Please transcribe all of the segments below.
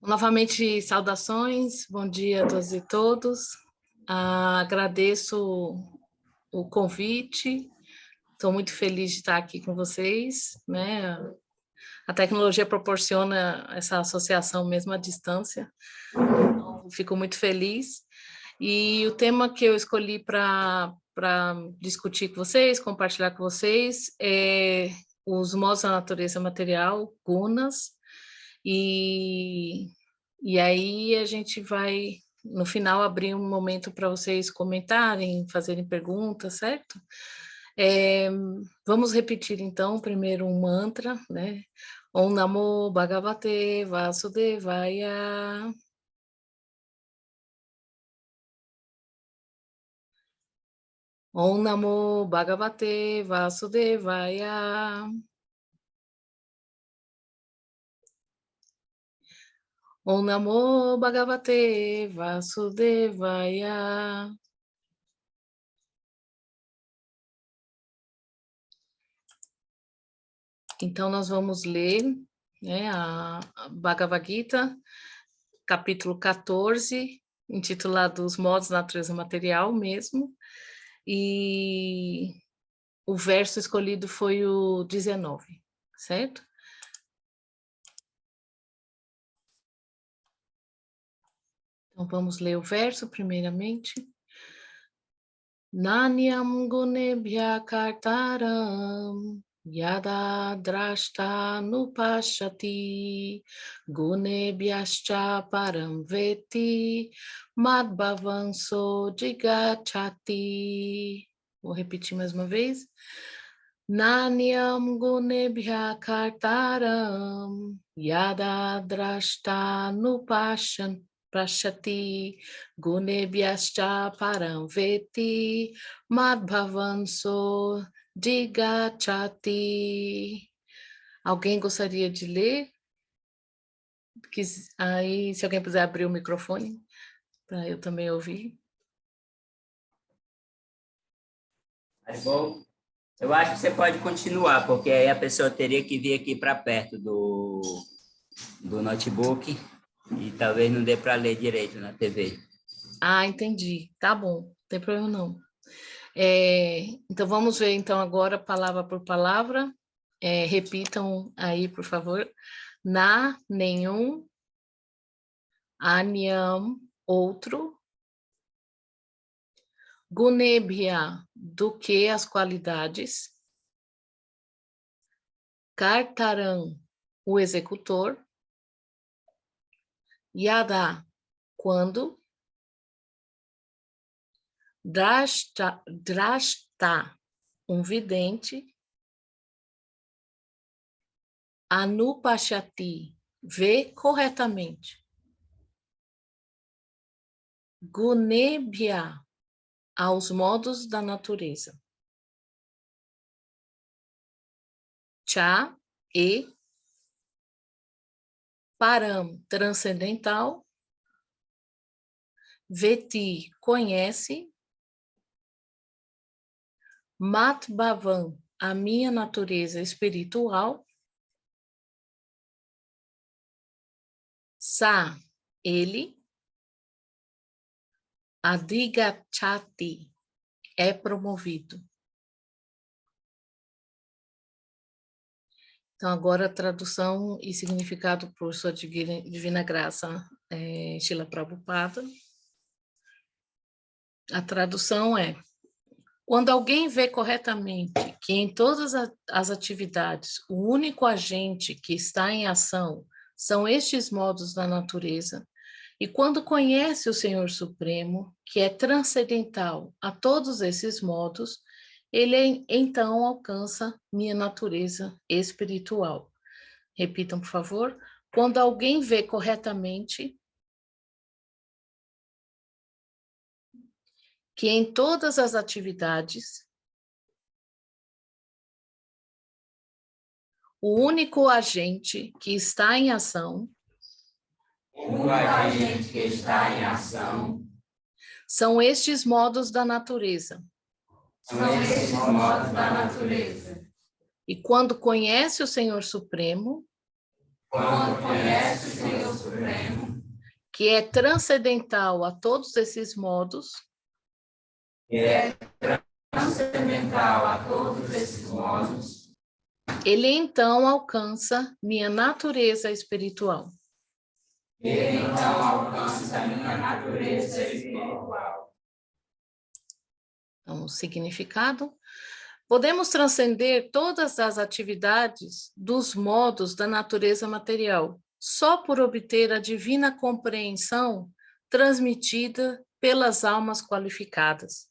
Novamente, saudações, bom dia a todas e todos. Agradeço o convite, estou muito feliz de estar aqui com vocês, né? A tecnologia proporciona essa associação mesmo à distância, então fico muito feliz. E o tema que eu escolhi para discutir com vocês, compartilhar com vocês, é os modos da natureza material, gunas, e aí a gente vai, no final, abrir um momento para vocês comentarem, fazerem perguntas, certo? Vamos repetir, então, primeiro um mantra, né? Om Namo Bhagavate Vasudevaya. Om Namo Bhagavate Vasudevaya. Om Namo Bhagavate Vasudevaya. Então, nós vamos ler, né, a Bhagavad Gita, capítulo 14, intitulado Os Modos da Natureza Material mesmo, e o verso escolhido foi o 19, certo? Então, vamos ler o verso primeiramente. Nanyam gunebhya kartaram yada drashta nupashati gunebhyascha param veti madbhavanso jigachati. Vou repetir mais uma vez. Nanyam gunebhya kartaram yada drashta nupashati gunebhyascha param veti madbhavanso digachati. Alguém gostaria de ler? Aí, se alguém puder abrir o microfone, para eu também ouvir. Bom, eu acho que você pode continuar, porque aí a pessoa teria que vir aqui para perto do notebook e talvez não dê para ler direito na TV. Ah, entendi. Tá bom, não tem problema não. Então, vamos ver então agora palavra por palavra. Repitam aí, por favor. Na, nenhum. Anyam, outro. Gunebhya, do que as qualidades. Kartaram, o executor. Yada, quando. Drashta, um vidente. Anupashati, vê corretamente. Gunebhya, aos modos da natureza. Cha, e. Param, transcendental. Veti, conhece. Matbhavan, a minha natureza espiritual. Sa, ele. Adigachati, é promovido. Então, agora a tradução e significado por sua divina graça, Srila Prabhupada. A tradução é: quando alguém vê corretamente que em todas as atividades o único agente que está em ação são estes modos da natureza, e quando conhece o Senhor Supremo, que é transcendental a todos esses modos, ele então alcança minha natureza espiritual. Repitam, por favor. Quando alguém vê corretamente que em todas as atividades o único agente que está em ação são estes modos da natureza. E quando conhece o Senhor Supremo, quando conhece o Senhor Supremo, que é transcendental a todos esses modos, que é transcendental a todos esses modos, ele então alcança minha natureza espiritual. ele então alcança a minha natureza espiritual. Então, o significado: podemos transcender todas as atividades dos modos da natureza material, só por obter a divina compreensão transmitida pelas almas qualificadas.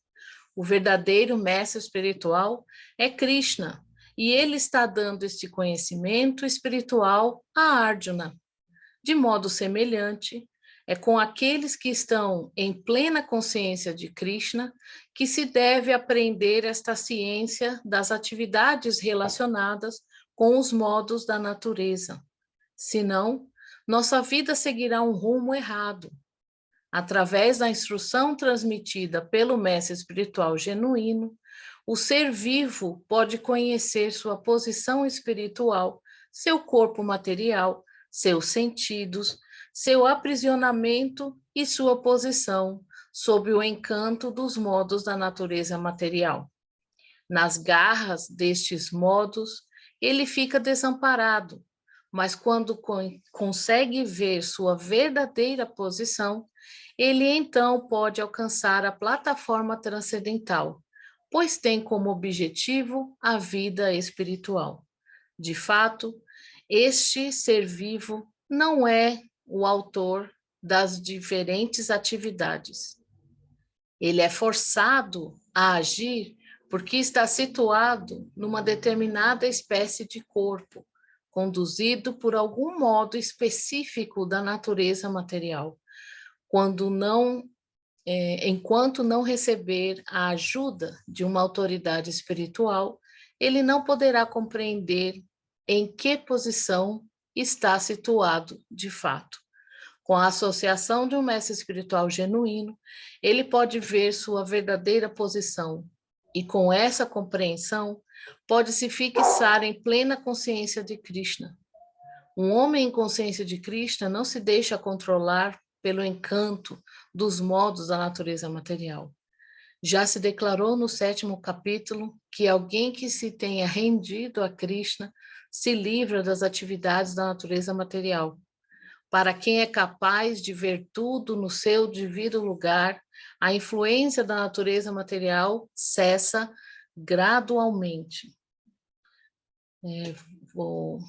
O verdadeiro mestre espiritual é Krishna, e ele está dando este conhecimento espiritual a Arjuna. De modo semelhante, é com aqueles que estão em plena consciência de Krishna que se deve aprender esta ciência das atividades relacionadas com os modos da natureza. Senão, nossa vida seguirá um rumo errado. Através da instrução transmitida pelo mestre espiritual genuíno, o ser vivo pode conhecer sua posição espiritual, seu corpo material, seus sentidos, seu aprisionamento e sua posição sob o encanto dos modos da natureza material. Nas garras destes modos, ele fica desamparado, mas quando consegue ver sua verdadeira posição, ele então pode alcançar a plataforma transcendental, pois tem como objetivo a vida espiritual. De fato, este ser vivo não é o autor das diferentes atividades. Ele é forçado a agir porque está situado numa determinada espécie de corpo, conduzido por algum modo específico da natureza material. Enquanto não receber a ajuda de uma autoridade espiritual, ele não poderá compreender em que posição está situado de fato. Com a associação de um mestre espiritual genuíno, ele pode ver sua verdadeira posição e, com essa compreensão, pode se fixar em plena consciência de Krishna. Um homem em consciência de Krishna não se deixa controlar pelo encanto dos modos da natureza material. Já se declarou no 7º capítulo que alguém que se tenha rendido a Krishna se livra das atividades da natureza material. Para quem é capaz de ver tudo no seu devido lugar, a influência da natureza material cessa gradualmente. Vou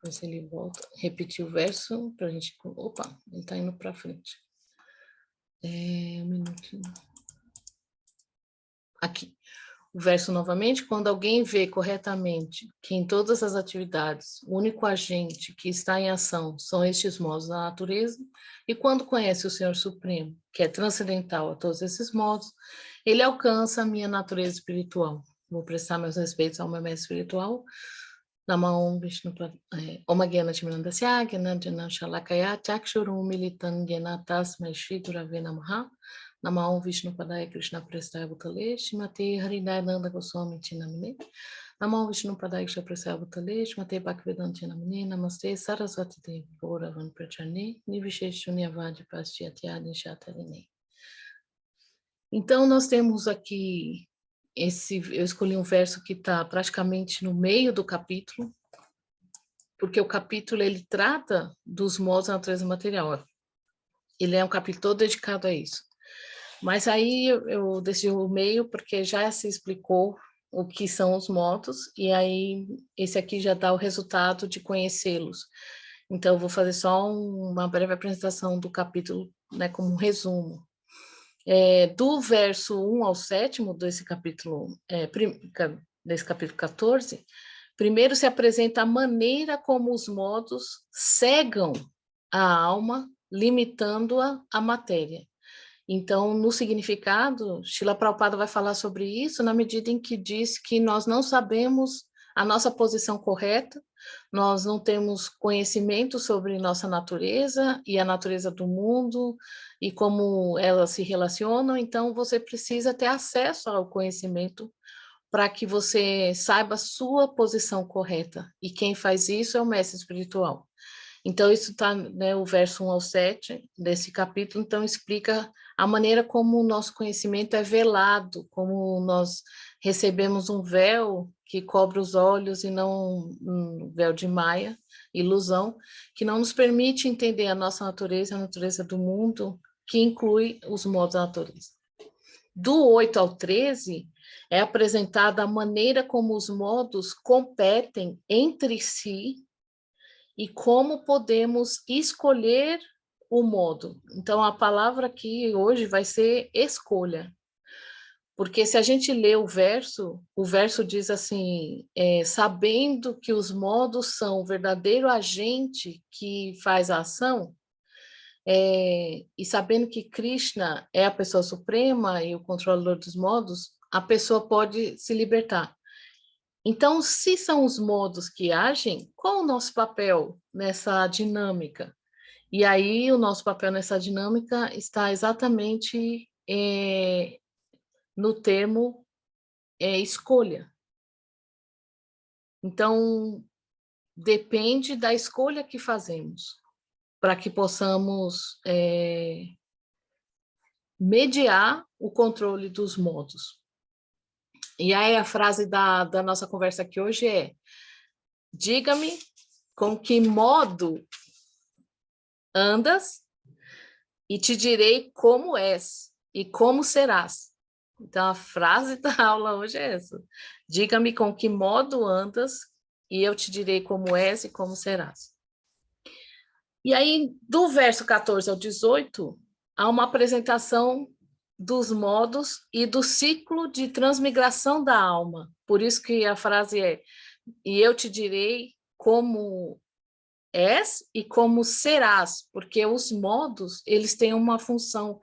ver se ele volta, repetir o verso para a gente. Opa, ele está indo para frente. Um minutinho. Aqui. O verso novamente: quando alguém vê corretamente que em todas as atividades o único agente que está em ação são estes modos da natureza, e quando conhece o Senhor Supremo, que é transcendental a todos esses modos, ele alcança a minha natureza espiritual. Vou prestar meus respeitos ao meu mestre espiritual. Namo Vishnu Om Gyana Timirandasya Gyana Jana Shalakaya Chakshurum Militan Gyana Tasmai Shri Gurave Namaha. Namo Vishnu Padaya Krishna Prestaya Bhutale Shrimate Haridayananda Goswami Namine. Namo Vishnu Padaya Krishna Prestaya Bhutale Shrimate Bhaktivedanta Namine. Namaste Saraswati Devi Gauravan Prachane Nivisheshunyavadi Paschyatyadi Shatarine. Então, nós temos aqui eu escolhi um verso que está praticamente no meio do capítulo, porque o capítulo ele trata dos modos da natureza material. Ele é um capítulo todo dedicado a isso. Mas aí eu decidi o meio porque já se explicou o que são os modos, e aí esse aqui já dá o resultado de conhecê-los. Então, eu vou fazer só uma breve apresentação do capítulo, né, como um resumo. Do verso 1 ao 7 desse capítulo 14, primeiro se apresenta a maneira como os modos cegam a alma, limitando-a à matéria. Então, no significado, Srila Prabhupada vai falar sobre isso na medida em que diz que nós não sabemos a nossa posição correta, nós não temos conhecimento sobre nossa natureza e a natureza do mundo e como elas se relacionam, então você precisa ter acesso ao conhecimento para que você saiba a sua posição correta. E quem faz isso é o mestre espiritual. Então, isso está, né, o verso 1 ao 7 desse capítulo, então explica a maneira como o nosso conhecimento é velado, como nós recebemos um véu que cobre os olhos e não um véu de Maia, ilusão, que não nos permite entender a nossa natureza, a natureza do mundo, que inclui os modos da natureza. Do 8 ao 13, é apresentada a maneira como os modos competem entre si e como podemos escolher o modo. Então, a palavra aqui hoje vai ser escolha. Porque se a gente lê o verso diz assim, sabendo que os modos são o verdadeiro agente que faz a ação, e sabendo que Krishna é a pessoa suprema e o controlador dos modos, a pessoa pode se libertar. Então, se são os modos que agem, qual o nosso papel nessa dinâmica? E aí, o nosso papel nessa dinâmica está exatamente no termo escolha. Então, depende da escolha que fazemos, para que possamos mediar o controle dos modos. E aí a frase da nossa conversa aqui hoje é: diga-me com que modo andas e te direi como és e como serás. Então a frase da aula hoje é essa: diga-me com que modo andas e eu te direi como és e como serás. E aí, do verso 14 ao 18, há uma apresentação dos modos e do ciclo de transmigração da alma. Por isso que a frase é: e eu te direi como és e como serás, porque os modos, eles têm uma função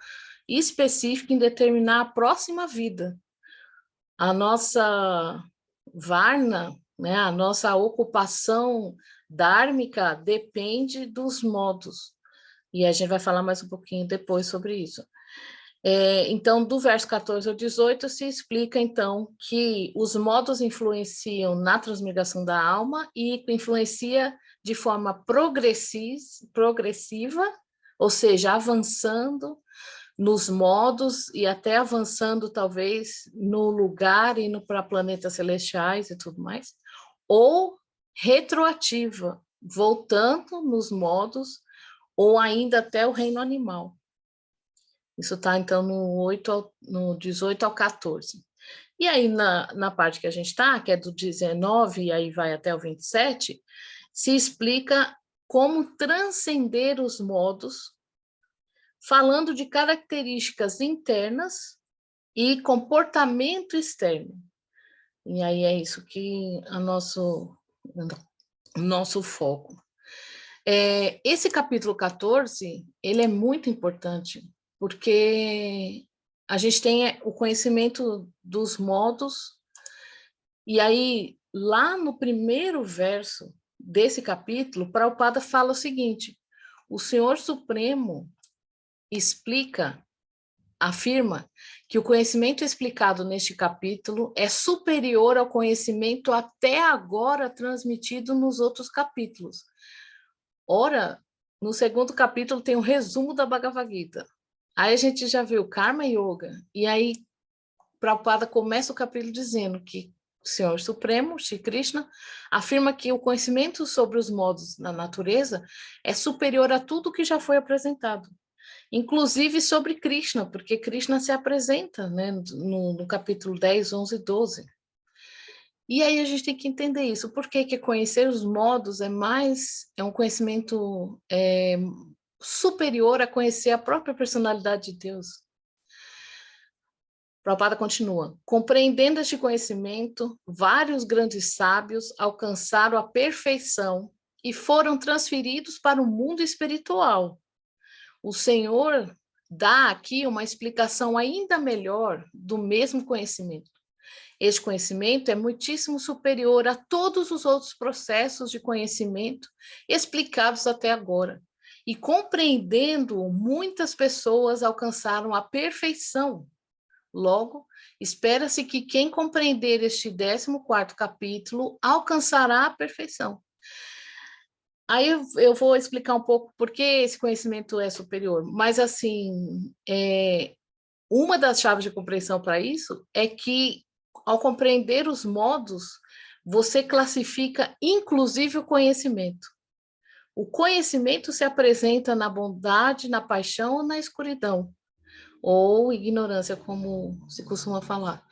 específica em determinar a próxima vida. A nossa varna, né, a nossa ocupação dármica depende dos modos. E a gente vai falar mais um pouquinho depois sobre isso. Então, do verso 14 ao 18, se explica, então, que os modos influenciam na transmigração da alma e influencia de forma progressiva, ou seja, avançando nos modos e até avançando, talvez, no lugar, indo para planetas celestiais e tudo mais, ou retroativa, voltando nos modos, ou ainda até o reino animal. Isso está, então, no 18 ao 14. E aí, na parte que a gente está, que é do 19 e aí vai até o 27, se explica como transcender os modos, falando de características internas e comportamento externo. E aí é isso que é o nosso foco. Esse capítulo 14, ele é muito importante, porque a gente tem o conhecimento dos modos, e aí, lá no primeiro verso desse capítulo, Prabhupada fala o seguinte: o Senhor Supremo afirma que o conhecimento explicado neste capítulo é superior ao conhecimento até agora transmitido nos outros capítulos. Ora, no segundo capítulo tem um resumo da Bhagavad Gita. Aí a gente já viu Karma Yoga, e aí Prabhupada começa o capítulo dizendo que o Senhor Supremo, Shri Krishna, afirma que o conhecimento sobre os modos da natureza é superior a tudo que já foi apresentado, inclusive sobre Krishna, porque Krishna se apresenta, né, no capítulo 10, 11 e 12. E aí a gente tem que entender isso. Por que conhecer os modos é um conhecimento superior a conhecer a própria personalidade de Deus? Prabhupada continua: compreendendo este conhecimento, vários grandes sábios alcançaram a perfeição e foram transferidos para o mundo espiritual. O Senhor dá aqui uma explicação ainda melhor do mesmo conhecimento. Este conhecimento é muitíssimo superior a todos os outros processos de conhecimento explicados até agora. E compreendendo, muitas pessoas alcançaram a perfeição. Logo, espera-se que quem compreender este 14º capítulo alcançará a perfeição. Aí eu vou explicar um pouco por que esse conhecimento é superior. Mas, assim, uma das chaves de compreensão para isso é que, ao compreender os modos, você classifica, inclusive, o conhecimento. O conhecimento se apresenta na bondade, na paixão ou na escuridão, ou ignorância, como se costuma falar.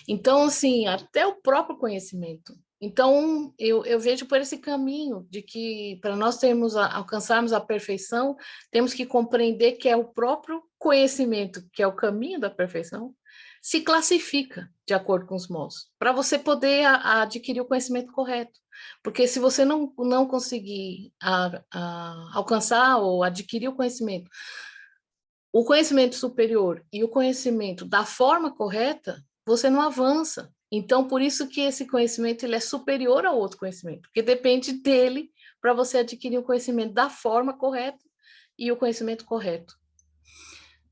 Então, assim, até o próprio conhecimento. Então, eu vejo por esse caminho de que, para nós alcançarmos a perfeição, temos que compreender que é o próprio conhecimento, que é o caminho da perfeição, se classifica de acordo com os modos, para você poder adquirir o conhecimento correto. Porque se você não conseguir alcançar ou adquirir o conhecimento superior e o conhecimento da forma correta, você não avança. Então, por isso que esse conhecimento ele é superior ao outro conhecimento, porque depende dele para você adquirir o conhecimento da forma correta e o conhecimento correto.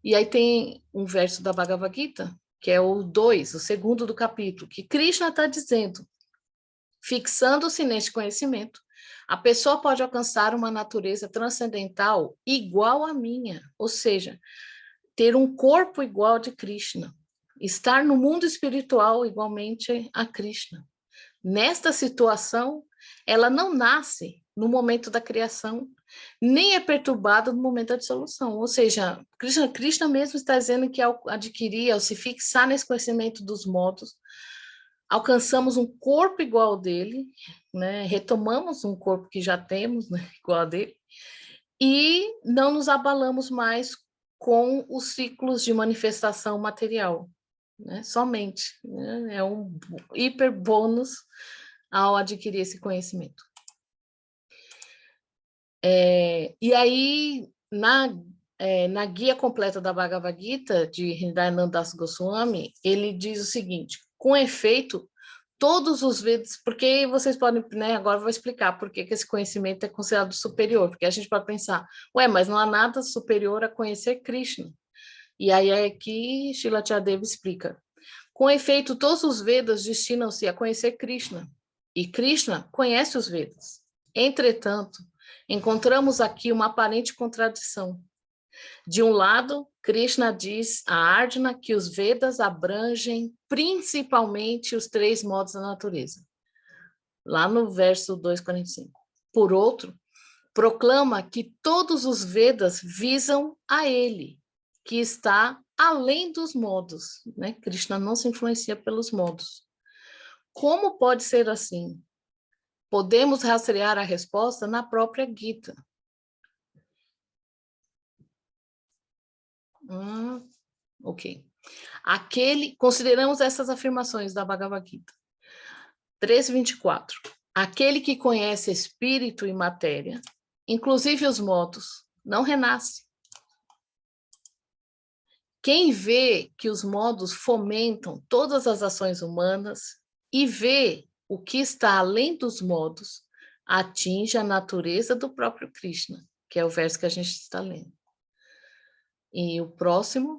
E aí tem um verso da Bhagavad Gita, que é o 2, o segundo do capítulo, que Krishna está dizendo: fixando-se neste conhecimento, a pessoa pode alcançar uma natureza transcendental igual à minha, ou seja, ter um corpo igual de Krishna, estar no mundo espiritual igualmente a Krishna. Nesta situação, ela não nasce no momento da criação, nem é perturbada no momento da dissolução. Ou seja, Krishna mesmo está dizendo que ao adquirir, ao se fixar nesse conhecimento dos modos, alcançamos um corpo igual ao dele, né? Retomamos um corpo que já temos, né? Igual ao dele, e não nos abalamos mais com os ciclos de manifestação material, né? Somente, né? É um hiper bônus ao adquirir esse conhecimento. E aí, na guia completa da Bhagavad Gita, de Hridayananda Das Goswami, ele diz o seguinte: com efeito, todos os Vedas, porque vocês podem, né, agora eu vou explicar por que esse conhecimento é considerado superior, porque a gente pode pensar, mas não há nada superior a conhecer Krishna. E aí é que Srila Tyadev explica: com efeito, todos os Vedas destinam-se a conhecer Krishna, e Krishna conhece os Vedas. Entretanto, encontramos aqui uma aparente contradição. De um lado, Krishna diz a Arjuna que os Vedas abrangem principalmente os 3 modos da natureza, lá no verso 2:45. Por outro, proclama que todos os Vedas visam a ele, que está além dos modos, né? Krishna não se influencia pelos modos. Como pode ser assim? Podemos rastrear a resposta na própria Gita. Ok. Consideramos essas afirmações da Bhagavad Gita. 13:24. Aquele que conhece espírito e matéria, inclusive os modos, não renasce. Quem vê que os modos fomentam todas as ações humanas e vê o que está além dos modos, atinge a natureza do próprio Krishna, que é o verso que a gente está lendo. E o próximo: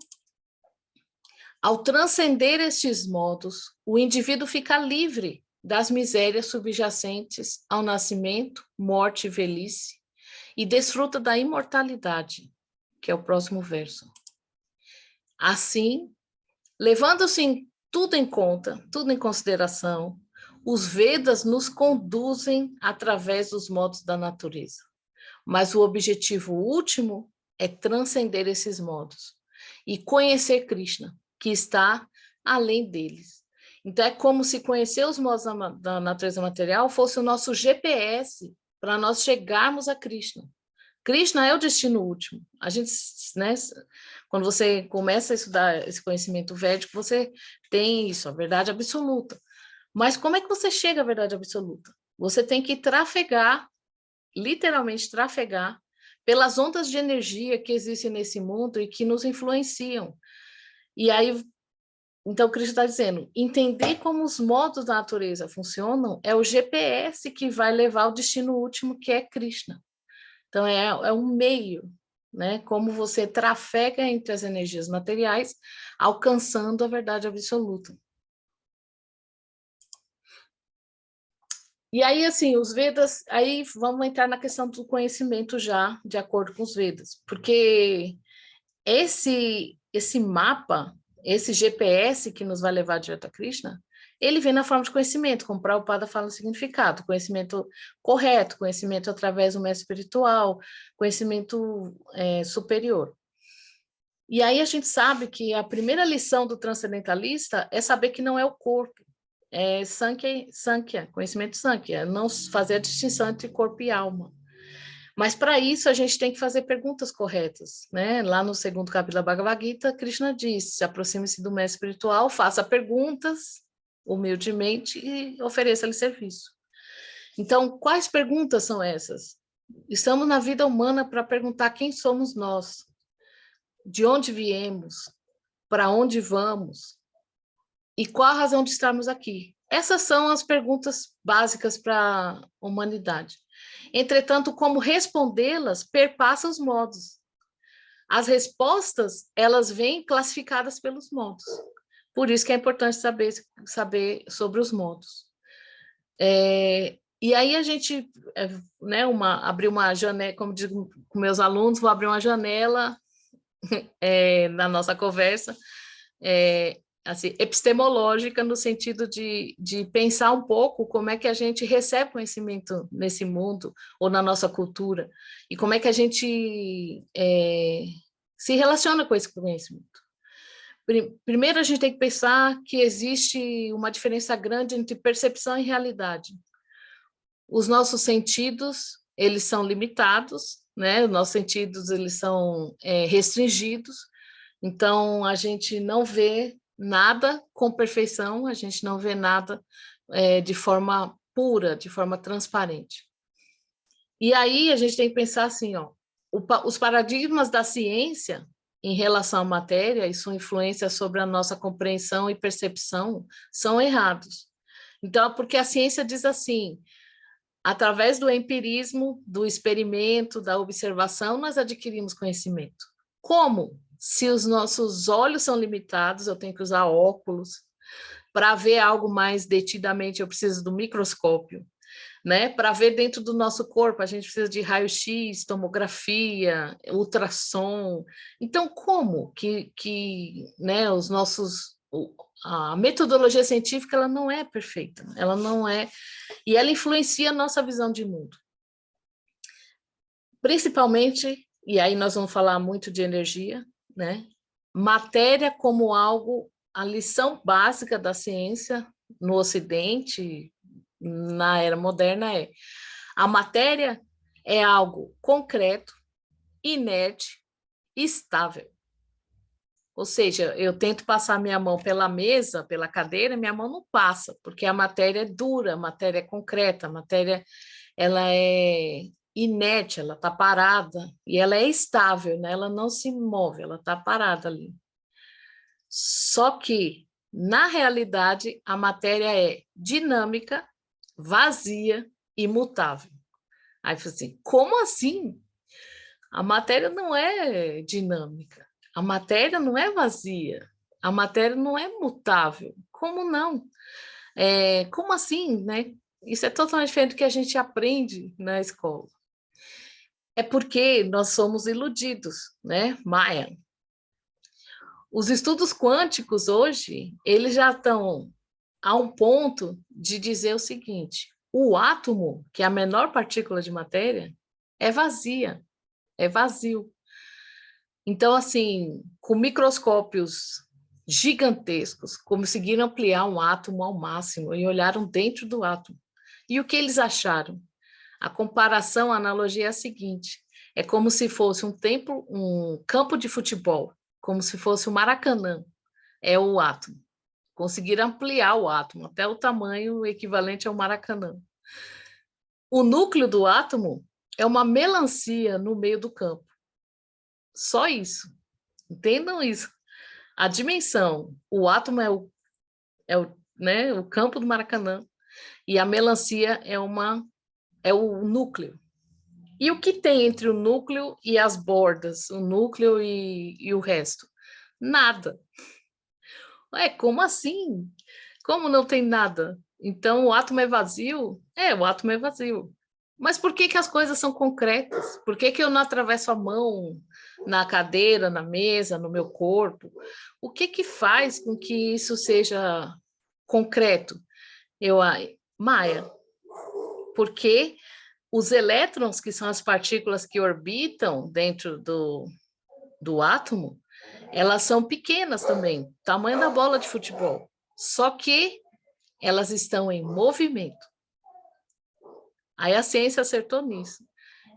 ao transcender estes modos, o indivíduo fica livre das misérias subjacentes ao nascimento, morte e velhice, e desfruta da imortalidade, que é o próximo verso. Assim, levando-se tudo em conta, tudo em consideração, os Vedas nos conduzem através dos modos da natureza. Mas o objetivo último é transcender esses modos e conhecer Krishna, que está além deles. Então, é como se conhecer os modos da natureza material fosse o nosso GPS para nós chegarmos a Krishna. Krishna é o destino último. A gente, né, quando você começa a estudar esse conhecimento védico, você tem isso, a verdade absoluta. Mas como é que você chega à verdade absoluta? Você tem que trafegar, literalmente trafegar, pelas ondas de energia que existem nesse mundo e que nos influenciam. E aí, então, Krishna está dizendo, entender como os modos da natureza funcionam é o GPS que vai levar ao destino último, que é Krishna. Então, é um meio, né? Como você trafega entre as energias materiais, alcançando a verdade absoluta. E aí, assim, os Vedas, aí vamos entrar na questão do conhecimento já, de acordo com os Vedas, porque esse mapa, esse GPS que nos vai levar direto a Krishna, ele vem na forma de conhecimento, como Prabhupada fala no significado, conhecimento correto, conhecimento através do mestre espiritual, conhecimento superior. E aí a gente sabe que a primeira lição do transcendentalista é saber que não é o corpo, é Sankhya, conhecimento Sankhya, não fazer a distinção entre corpo e alma. Mas para isso a gente tem que fazer perguntas corretas, né? Lá no segundo capítulo da Bhagavad Gita, Krishna diz: aproxime-se do mestre espiritual, faça perguntas humildemente e ofereça-lhe serviço. Então, quais perguntas são essas? Estamos na vida humana para perguntar quem somos nós, de onde viemos, para onde vamos e qual a razão de estarmos aqui. Essas são as perguntas básicas para a humanidade. Entretanto, como respondê-las perpassa os modos. As respostas, elas vêm classificadas pelos modos. Por isso que é importante saber sobre os modos. E aí a gente, né, abrir uma janela, como digo com meus alunos, vou abrir uma janela na nossa conversa, assim, epistemológica, no sentido de pensar um pouco como é que a gente recebe conhecimento nesse mundo ou na nossa cultura, e como é que a gente se relaciona com esse conhecimento. Primeiro, a gente tem que pensar que existe uma diferença grande entre percepção e realidade. Os nossos sentidos, eles são limitados, né? Os nossos sentidos, eles são restringidos, então a gente não vê nada com perfeição, a gente não vê nada de forma pura, de forma transparente. E aí a gente tem que pensar assim, ó, os paradigmas da ciência em relação à matéria e sua influência sobre a nossa compreensão e percepção são errados. Então, porque a ciência diz assim: através do empirismo, do experimento, da observação, nós adquirimos conhecimento. Como? Se os nossos olhos são limitados, eu tenho que usar óculos. Para ver algo mais detidamente, eu preciso do microscópio, né? Para ver dentro do nosso corpo, a gente precisa de raio-x, tomografia, ultrassom. Então, como que né, os nossos... A metodologia científica, ela não é perfeita, ela não é... E ela influencia a nossa visão de mundo. Principalmente, e aí nós vamos falar muito de energia, né? Matéria como algo, a lição básica da ciência no Ocidente, na era moderna, a matéria é algo concreto, inerte, estável. Ou seja, eu tento passar minha mão pela mesa, pela cadeira, minha mão não passa, porque a matéria é dura, a matéria é concreta, a matéria ela é inerte, ela está parada, e ela é estável, né? Ela não se move, ela está parada ali. Só que, na realidade, a matéria é dinâmica, vazia e mutável. Aí eu falei assim, como assim? A matéria não é dinâmica, a matéria não é vazia, a matéria não é mutável. Como não? Como assim, né? Isso é totalmente diferente do que a gente aprende na escola. É porque nós somos iludidos, né? Maya. Os estudos quânticos hoje, eles já estão a um ponto de dizer o seguinte: o átomo, que é a menor partícula de matéria, é vazia, é vazio. Então, assim, com microscópios gigantescos, conseguiram ampliar um átomo ao máximo e olharam dentro do átomo. E o que eles acharam? A comparação, a analogia é a seguinte: é como se fosse um campo de futebol, como se fosse o Maracanã, é o átomo. Conseguiram ampliar o átomo até o tamanho equivalente ao Maracanã. O núcleo do átomo é uma melancia no meio do campo. Só isso. Entendam isso. A dimensão, o átomo né, o campo do Maracanã e a melancia é o núcleo. E o que tem entre o núcleo e as bordas, o núcleo e o resto? Nada. Ué, como assim? Como não tem nada? Então, o átomo é vazio? É, o átomo é vazio. Mas por que que as coisas são concretas? Por que que eu não atravesso a mão na cadeira, na mesa, no meu corpo? O que que faz com que isso seja concreto? Maia, porque os elétrons, que são as partículas que orbitam dentro do átomo, elas são pequenas também, tamanho da bola de futebol. Só que elas estão em movimento. Aí a ciência acertou nisso.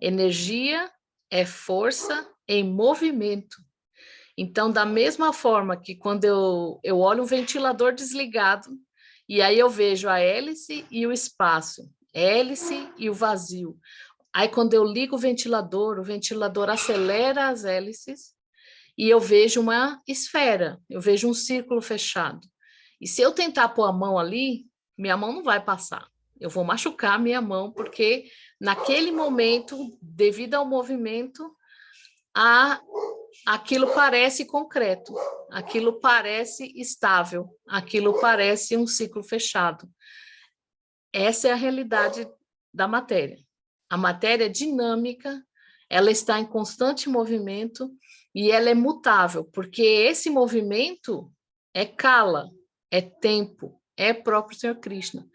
Energia é força em movimento. Então, da mesma forma que quando eu olho um ventilador desligado, e aí eu vejo a hélice e o espaço, hélice e o vazio. Aí, quando eu ligo o ventilador acelera as hélices e eu vejo uma esfera, eu vejo um círculo fechado. E se eu tentar pôr a mão ali, minha mão não vai passar. Eu vou machucar a minha mão, porque naquele momento, devido ao movimento, aquilo parece concreto, aquilo parece estável, aquilo parece um ciclo fechado. Essa é a realidade da matéria. A matéria é dinâmica, ela está em constante movimento e ela é mutável, porque esse movimento é kala, é tempo, é próprio Senhor Krishna.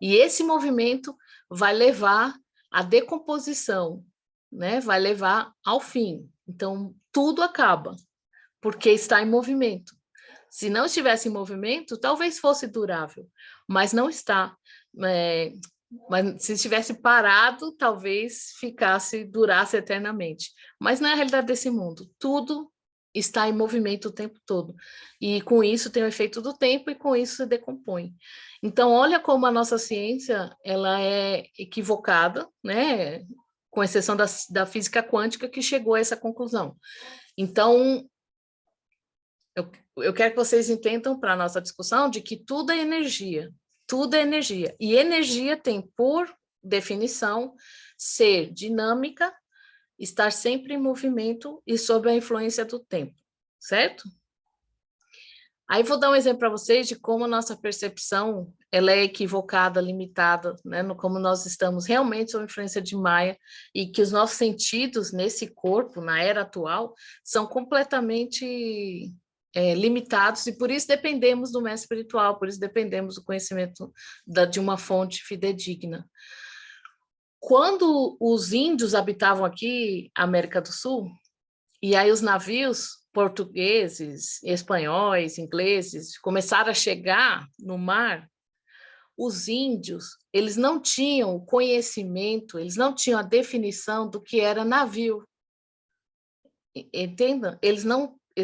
E esse movimento vai levar à decomposição, né? Vai levar ao fim. Então, tudo acaba, porque está em movimento. Se não estivesse em movimento, talvez fosse durável, mas não está. Mas se estivesse parado, talvez durasse eternamente. Mas não é a realidade desse mundo. Tudo está em movimento o tempo todo. E com isso tem o efeito do tempo e com isso se decompõe. Então, olha como a nossa ciência ela é equivocada, né? Com exceção da física quântica, que chegou a essa conclusão. Então, eu quero que vocês entendam para a nossa discussão de que tudo é energia. Tudo é energia. E energia tem, por definição, ser dinâmica, estar sempre em movimento e sob a influência do tempo, certo? Aí vou dar um exemplo para vocês de como a nossa percepção ela é equivocada, limitada, né? Como nós estamos realmente sob influência de Maia e que os nossos sentidos nesse corpo, na era atual, são completamente limitados e por isso dependemos do mestre espiritual, por isso dependemos do conhecimento de uma fonte fidedigna. Quando os índios habitavam aqui, América do Sul, e aí os navios portugueses, espanhóis, ingleses começaram a chegar no mar, os índios, eles não tinham o conhecimento, eles não tinham a definição do que era navio. Entendam? Eles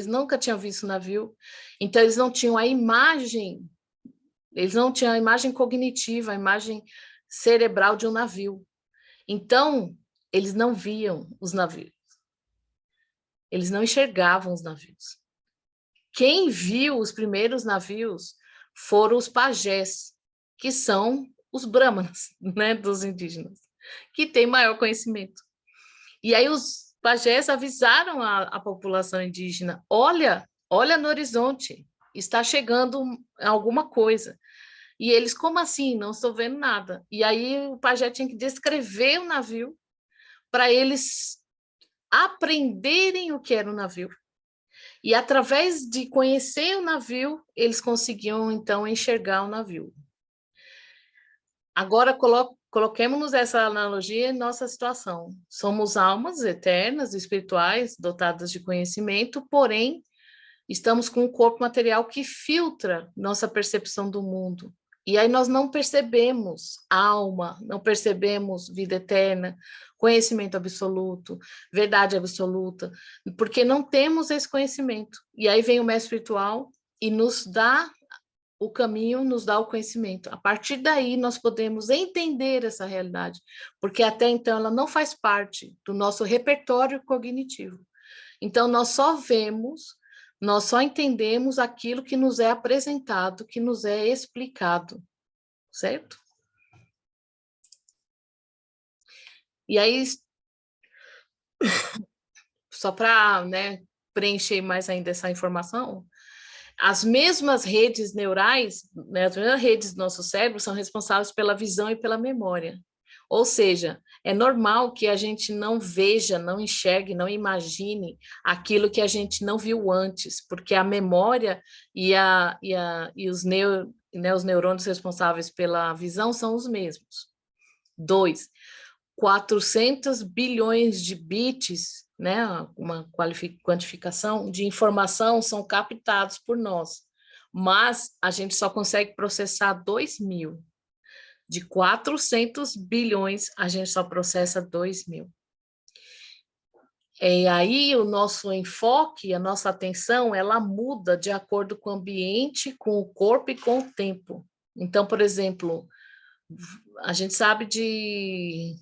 nunca tinham visto navio, então eles não tinham a imagem, eles não tinham a imagem cognitiva, a imagem cerebral de um navio. Então, eles não viam os navios. Eles não enxergavam os navios. Quem viu os primeiros navios foram os pajés, que são os brahmanas, né, dos indígenas, que têm maior conhecimento. E aí os pajés avisaram a população indígena, olha no horizonte, está chegando alguma coisa. E eles, como assim? Não estou vendo nada. E aí o pajé tinha que descrever o navio para eles aprenderem o que era o navio. E através de conhecer o navio, eles conseguiam, então, enxergar o navio. Agora, coloquemos essa analogia em nossa situação. Somos almas eternas, espirituais, dotadas de conhecimento, porém, estamos com um corpo material que filtra nossa percepção do mundo. E aí nós não percebemos alma, não percebemos vida eterna, conhecimento absoluto, verdade absoluta, porque não temos esse conhecimento. E aí vem o mestre espiritual e nos dá o caminho, nos dá o conhecimento. A partir daí nós podemos entender essa realidade, porque até então ela não faz parte do nosso repertório cognitivo. Então nós só entendemos aquilo que nos é apresentado, que nos é explicado, certo? E aí, Só para, né, preencher mais ainda essa informação, as mesmas redes neurais, né, as mesmas redes do nosso cérebro são responsáveis pela visão e pela memória. Ou seja, é normal que a gente não veja, não enxergue, não imagine aquilo que a gente não viu antes, porque a memória e os neurônios responsáveis pela visão são os mesmos. 2, 400 bilhões de bits, né, uma quantificação de informação são captados por nós, mas a gente só consegue processar 2.000. De 400 bilhões, a gente só processa 2.000. E aí o nosso enfoque, a nossa atenção, ela muda de acordo com o ambiente, com o corpo e com o tempo. Então, por exemplo, a gente sabe de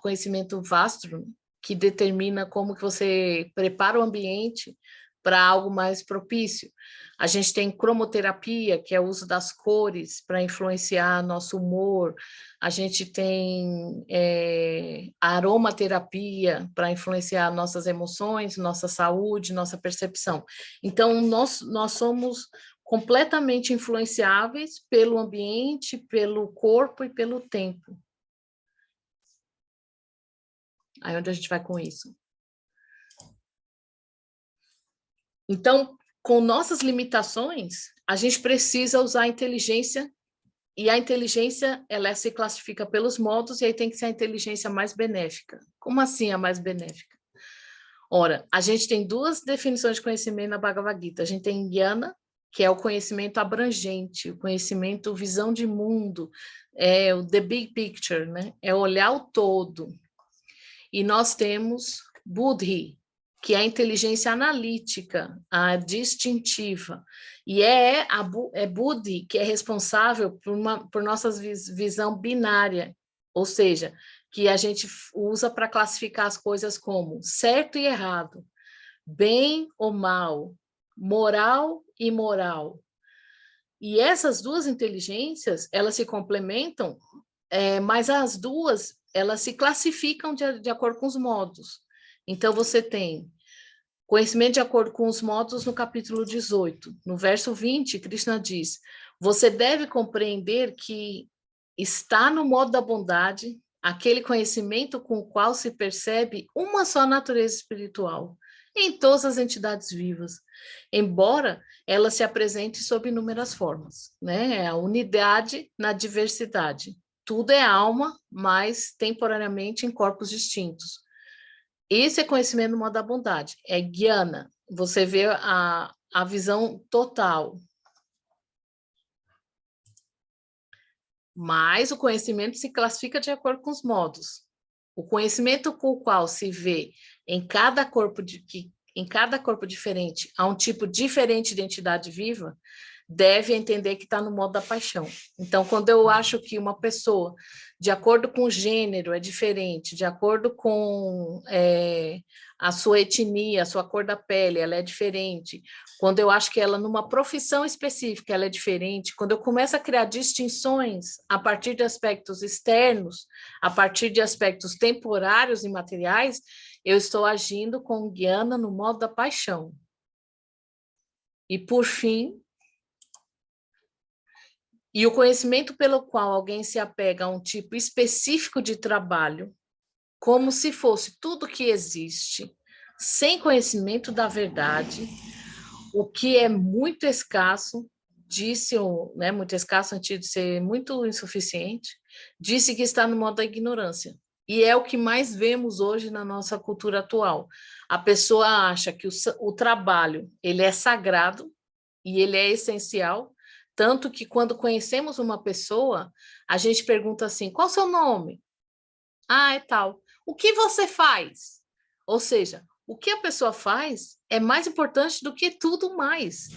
conhecimento vasto que determina como que você prepara o ambiente para algo mais propício. A gente tem cromoterapia, que é o uso das cores para influenciar nosso humor. A gente tem aromaterapia para influenciar nossas emoções, nossa saúde, nossa percepção. Então, nós somos completamente influenciáveis pelo ambiente, pelo corpo e pelo tempo. Aí onde a gente vai com isso? Então, com nossas limitações, a gente precisa usar a inteligência, e a inteligência, ela se classifica pelos modos, e aí tem que ser a inteligência mais benéfica. Como assim a mais benéfica? Ora, a gente tem duas definições de conhecimento na Bhagavad Gita. A gente tem Jnana, que é o conhecimento abrangente, o conhecimento visão de mundo, é o the big picture, né? É olhar o todo. E nós temos Buddhi, que é a inteligência analítica, a distintiva. E é Buddhi que é responsável por nossa visão binária, ou seja, que a gente usa para classificar as coisas como certo e errado, bem ou mal, moral e imoral. E essas duas inteligências, elas se complementam, mas as duas, elas se classificam de acordo com os modos. Então, você tem conhecimento de acordo com os modos no capítulo 18. No verso 20, Krishna diz, você deve compreender que está no modo da bondade aquele conhecimento com o qual se percebe uma só natureza espiritual em todas as entidades vivas, embora ela se apresente sob inúmeras formas, né? É a unidade na diversidade. Tudo é alma, mas temporariamente em corpos distintos. Esse é conhecimento no modo da bondade, é Jnana. Você vê a visão total. Mas o conhecimento se classifica de acordo com os modos. O conhecimento com o qual se vê em cada corpo diferente, há um tipo diferente de entidade viva, deve entender que está no modo da paixão. Então, quando eu acho que uma pessoa, de acordo com o gênero, é diferente, de acordo com a sua etnia, a sua cor da pele, ela é diferente, quando eu acho que ela, numa profissão específica, ela é diferente, quando eu começo a criar distinções a partir de aspectos externos, a partir de aspectos temporários e materiais, eu estou agindo com Jnana no modo da paixão. E, por fim, e o conhecimento pelo qual alguém se apega a um tipo específico de trabalho, como se fosse tudo que existe, sem conhecimento da verdade, o que é muito escasso, muito escasso no sentido de ser muito insuficiente, disse que está no modo da ignorância. E é o que mais vemos hoje na nossa cultura atual. A pessoa acha que o trabalho ele é sagrado e ele é essencial, tanto que quando conhecemos uma pessoa, a gente pergunta assim, qual o seu nome? Ah, é tal. O que você faz? Ou seja, o que a pessoa faz é mais importante do que tudo mais,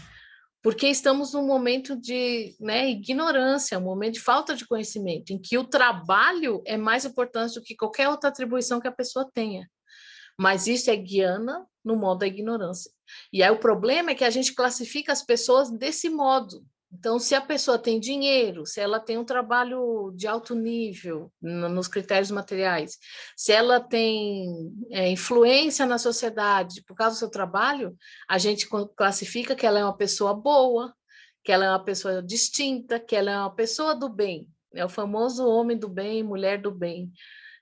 porque estamos num momento de ignorância, um momento de falta de conhecimento, em que o trabalho é mais importante do que qualquer outra atribuição que a pessoa tenha. Mas isso é Jnana no modo da ignorância. E aí o problema é que a gente classifica as pessoas desse modo, Então, se a pessoa tem dinheiro, se ela tem um trabalho de alto nível nos critérios materiais, se ela tem influência na sociedade por causa do seu trabalho, a gente classifica que ela é uma pessoa boa, que ela é uma pessoa distinta, que ela é uma pessoa do bem. É o famoso homem do bem, mulher do bem.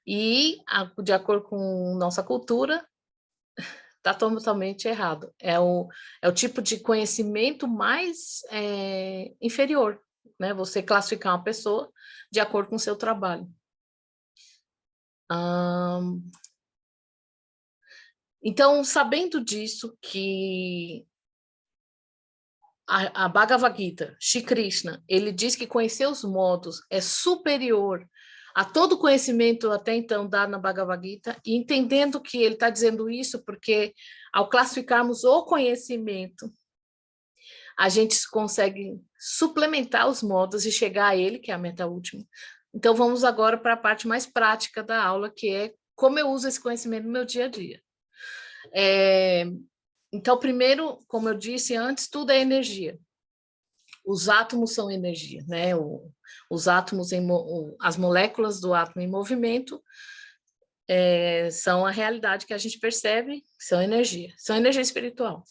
E, de acordo com nossa cultura, está totalmente errado. É o tipo de conhecimento mais inferior, né? Você classificar uma pessoa de acordo com o seu trabalho. Então, sabendo disso, que a Bhagavad Gita, Shri Krishna, ele diz que conhecer os modos é superior a todo conhecimento até então dado na Bhagavad Gita, e entendendo que ele está dizendo isso porque, ao classificarmos o conhecimento, a gente consegue suplementar os modos e chegar a ele, que é a meta última. Então, vamos agora para a parte mais prática da aula, que é como eu uso esse conhecimento no meu dia a dia. Então, primeiro, como eu disse antes, tudo é energia. Os átomos são energia, né? Os átomos, as moléculas do átomo em movimento são a realidade que a gente percebe, são energia espiritual.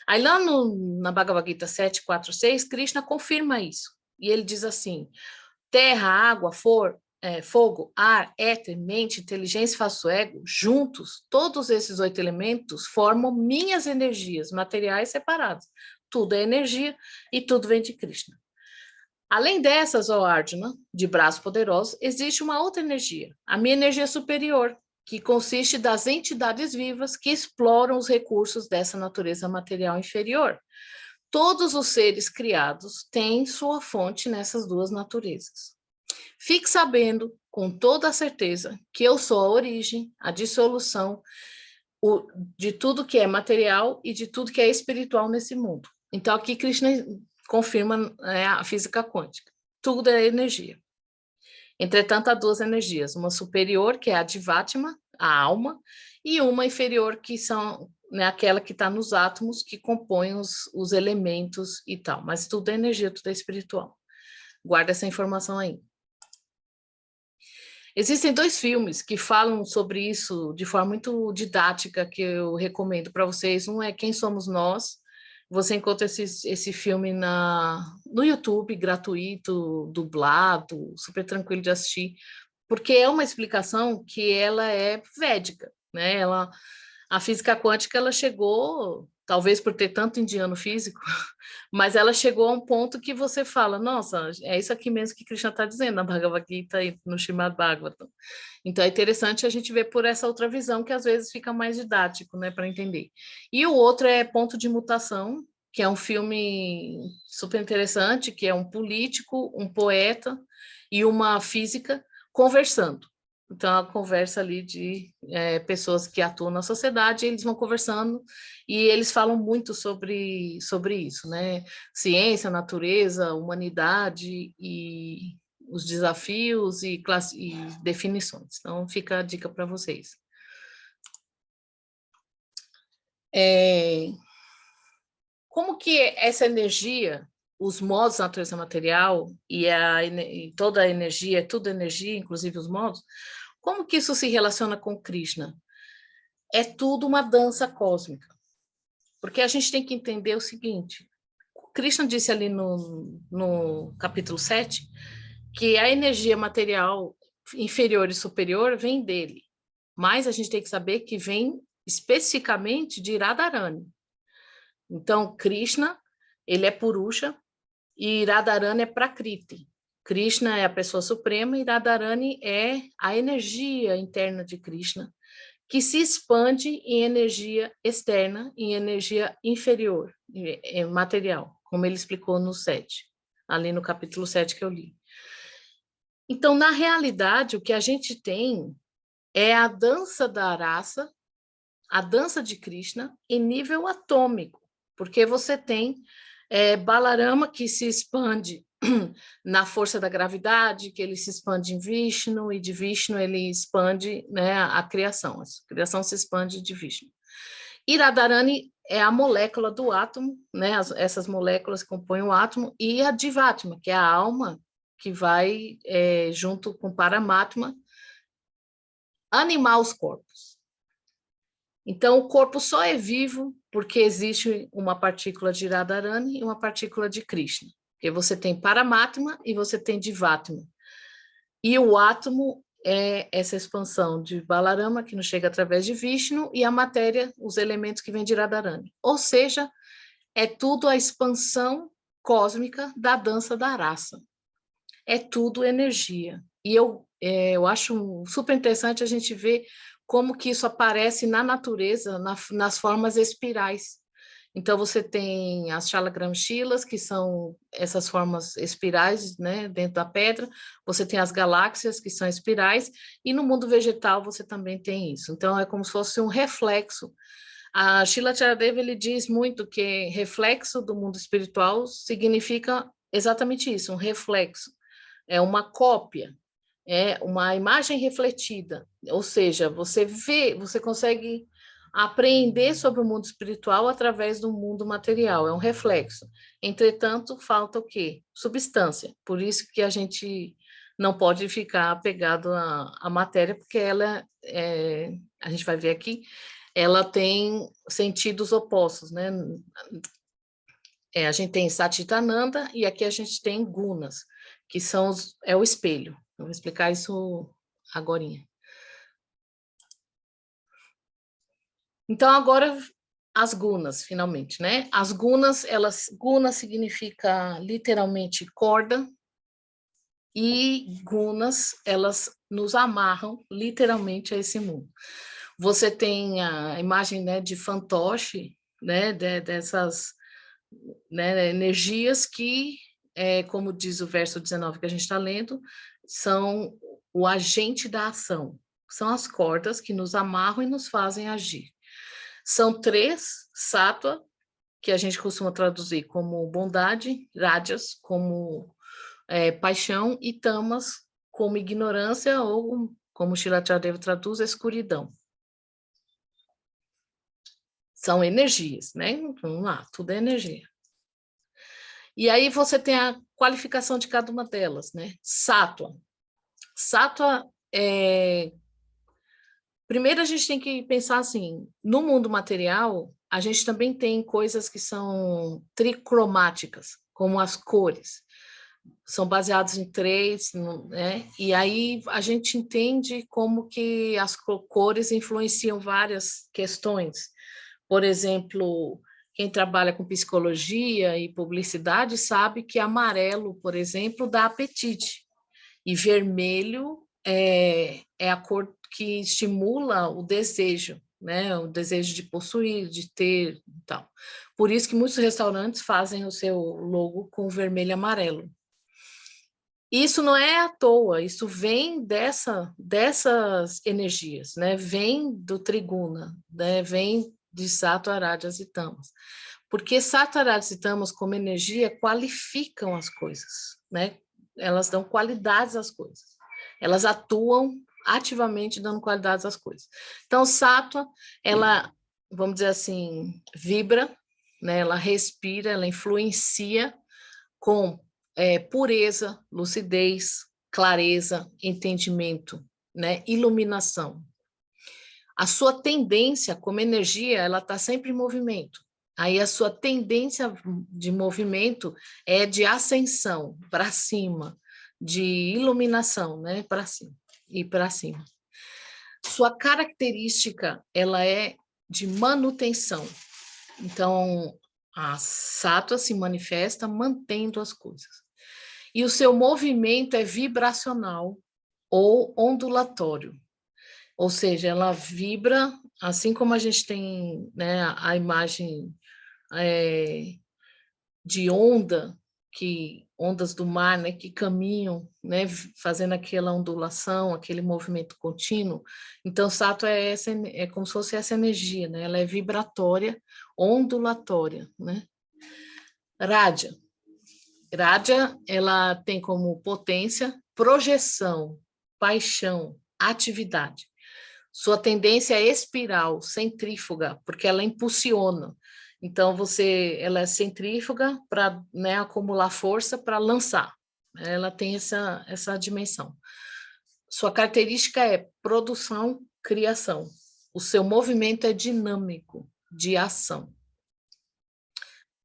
Aí lá na Bhagavad Gita 7.4.6, Krishna confirma isso. E ele diz assim, terra, água, fogo, ar, éter, mente, inteligência e falso ego, juntos, todos esses 8 elementos formam minhas energias materiais separadas. Tudo é energia e tudo vem de Krishna. Além dessas, ó Arjuna, de braços poderosos, existe uma outra energia, a minha energia superior, que consiste das entidades vivas que exploram os recursos dessa natureza material inferior. Todos os seres criados têm sua fonte nessas duas naturezas. Fique sabendo, com toda a certeza, que eu sou a origem, a dissolução de tudo que é material e de tudo que é espiritual nesse mundo. Então, aqui Krishna confirma a física quântica. Tudo é energia. Entretanto, há duas energias, uma superior, que é a Divatma, a alma, e uma inferior, que são aquela que está nos átomos, que compõem os elementos e tal. Mas tudo é energia, tudo é espiritual. Guarda essa informação aí. Existem 2 filmes que falam sobre isso de forma muito didática, que eu recomendo para vocês. Um é Quem Somos Nós. Você encontra esse filme no YouTube, gratuito, dublado, super tranquilo de assistir, porque é uma explicação que ela é védica, né? A física quântica, ela chegou, talvez por ter tanto indiano físico, mas ela chegou a um ponto que você fala, nossa, é isso aqui mesmo que Krishna está dizendo na Bhagavad Gita e no Srimad Bhagavatam. Então, é interessante a gente ver por essa outra visão, que às vezes fica mais didático, né, para entender. E o outro é Ponto de Mutação, que é um filme super interessante, que é um político, um poeta e uma física conversando. Então, a conversa ali de pessoas que atuam na sociedade, eles vão conversando e eles falam muito sobre isso, né? Ciência, natureza, humanidade e os desafios e definições. Então, fica a dica para vocês. Como que essa energia, os modos da natureza material e toda a energia, tudo energia, inclusive os modos, como que isso se relaciona com Krishna? É tudo uma dança cósmica. Porque a gente tem que entender o seguinte, Krishna disse ali no capítulo 7, que a energia material inferior e superior vem dele, mas a gente tem que saber que vem especificamente de Radharani. Então, Krishna, ele é Purusha, e Radharani é Prakriti. Krishna é a pessoa suprema e Radharani é a energia interna de Krishna, que se expande em energia externa, em energia inferior, material, como ele explicou no 7, ali no capítulo 7 que eu li. Então, na realidade, o que a gente tem é a dança da raça, a dança de Krishna, em nível atômico, porque você tem Balarama, que se expande na força da gravidade, que ele se expande em Vishnu, e de Vishnu ele expande, né, a criação se expande de Vishnu. E Radharani é a molécula do átomo, né? Essas moléculas que compõem o átomo, e a Jivatma, que é a alma que vai, junto com Paramatma, animar os corpos. Então, o corpo só é vivo porque existe uma partícula de Radharani e uma partícula de Krishna. Porque você tem Paramatma e você tem Jivatma. E o átomo é essa expansão de Balarama, que nos chega através de Vishnu, e a matéria, os elementos que vêm de Radharani. Ou seja, é tudo a expansão cósmica da dança da raça. É tudo energia. E eu acho super interessante a gente ver como que isso aparece na natureza, nas formas espirais. Então, você tem as Shalagramshilas, que são essas formas espirais, né, dentro da pedra. Você tem as galáxias, que são espirais. E no mundo vegetal, você também tem isso. Então, é como se fosse um reflexo. A Srila Charadeva, ele diz muito que reflexo do mundo espiritual significa exatamente isso, um reflexo. É uma cópia, é uma imagem refletida, ou seja, você vê, você consegue aprender sobre o mundo espiritual através do mundo material, é um reflexo. Entretanto, falta o quê? Substância. Por isso que a gente não pode ficar apegado à matéria, porque ela, a gente vai ver aqui, ela tem sentidos opostos, né? A gente tem Satitananda e aqui a gente tem Gunas, que são é o espelho. Eu vou explicar isso agorinha. Então, agora as gunas, finalmente, né? As gunas, guna significa literalmente corda, e gunas, elas nos amarram literalmente a esse mundo. Você tem a imagem, né, de fantoche, né, dessas, né, energias que, como diz o verso 19 que a gente está lendo, são o agente da ação. São as cordas que nos amarram e nos fazem agir. São 3, sattva, que a gente costuma traduzir como bondade, rajas, como paixão, e tamas, como ignorância, ou, como Srila Charadeva traduz, escuridão. São energias, né? Vamos lá, tudo é energia. E aí você tem a qualificação de cada uma delas, né? Sattva. Sattva é... Primeiro a gente tem que pensar assim, no mundo material, a gente também tem coisas que são tricromáticas, como as cores. São baseados em 3, né? E aí a gente entende como que as cores influenciam várias questões. Por exemplo, quem trabalha com psicologia e publicidade sabe que amarelo, por exemplo, dá apetite. E vermelho é a cor que estimula o desejo, né? O desejo de possuir, de ter e tal. Por isso que muitos restaurantes fazem o seu logo com vermelho e amarelo. Isso não é à toa, isso vem dessas energias, né? Vem do Triguna, né? Vem de Sattva, Rajas e Tamas. Porque Sattva, Rajas e Tamas, como energia, qualificam as coisas, né? Elas dão qualidades às coisas. Elas atuam ativamente dando qualidades às coisas. Então, Sattva, ela, vamos dizer assim, vibra, né? Ela respira, ela influencia com pureza, lucidez, clareza, entendimento, né? Iluminação. A sua tendência como energia, ela está sempre em movimento. Aí a sua tendência de movimento é de ascensão para cima, de iluminação, né? Para cima e para cima. Sua característica, ela é de manutenção. Então, a Sattva se manifesta mantendo as coisas. E o seu movimento é vibracional ou ondulatório. Ou seja, ela vibra, assim como a gente tem, né, a imagem de onda, ondas do mar, né, que caminham, né, fazendo aquela ondulação, aquele movimento contínuo. Então, Sattva é como se fosse essa energia, né? Ela é vibratória, ondulatória, né? Raja. Raja, ela tem como potência projeção, paixão, atividade. Sua tendência é espiral, centrífuga, porque ela impulsiona. Então, ela é centrífuga para, né, acumular força para lançar. Ela tem essa dimensão. Sua característica é produção, criação. O seu movimento é dinâmico, de ação.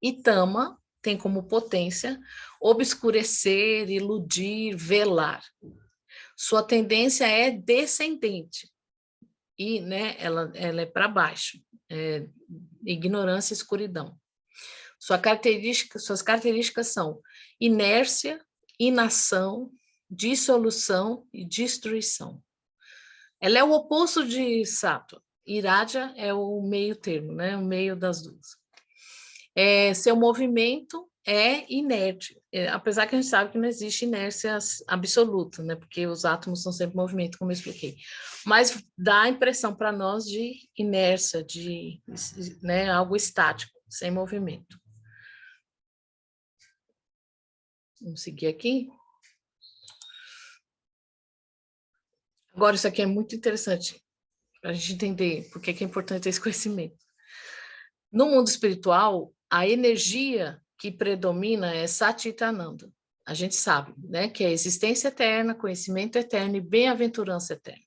E Tama tem como potência obscurecer, iludir, velar. Sua tendência é descendente. E, né, ela é para baixo. Ignorância e escuridão. Suas características são inércia, inação, dissolução e destruição. Ela é o oposto de Sattva. Iraja é o meio termo, né? O meio das duas. Seu movimento é inerte, apesar que a gente sabe que não existe inércia absoluta, né? Porque os átomos são sempre em movimento, como eu expliquei. Mas dá a impressão para nós de inércia, de, né, algo estático, sem movimento. Vamos seguir aqui. Agora, isso aqui é muito interessante para a gente entender por que é importante esse conhecimento. No mundo espiritual, a energia que predomina é Satchitananda. A gente sabe, né, que é existência eterna, conhecimento eterno e bem-aventurança eterna.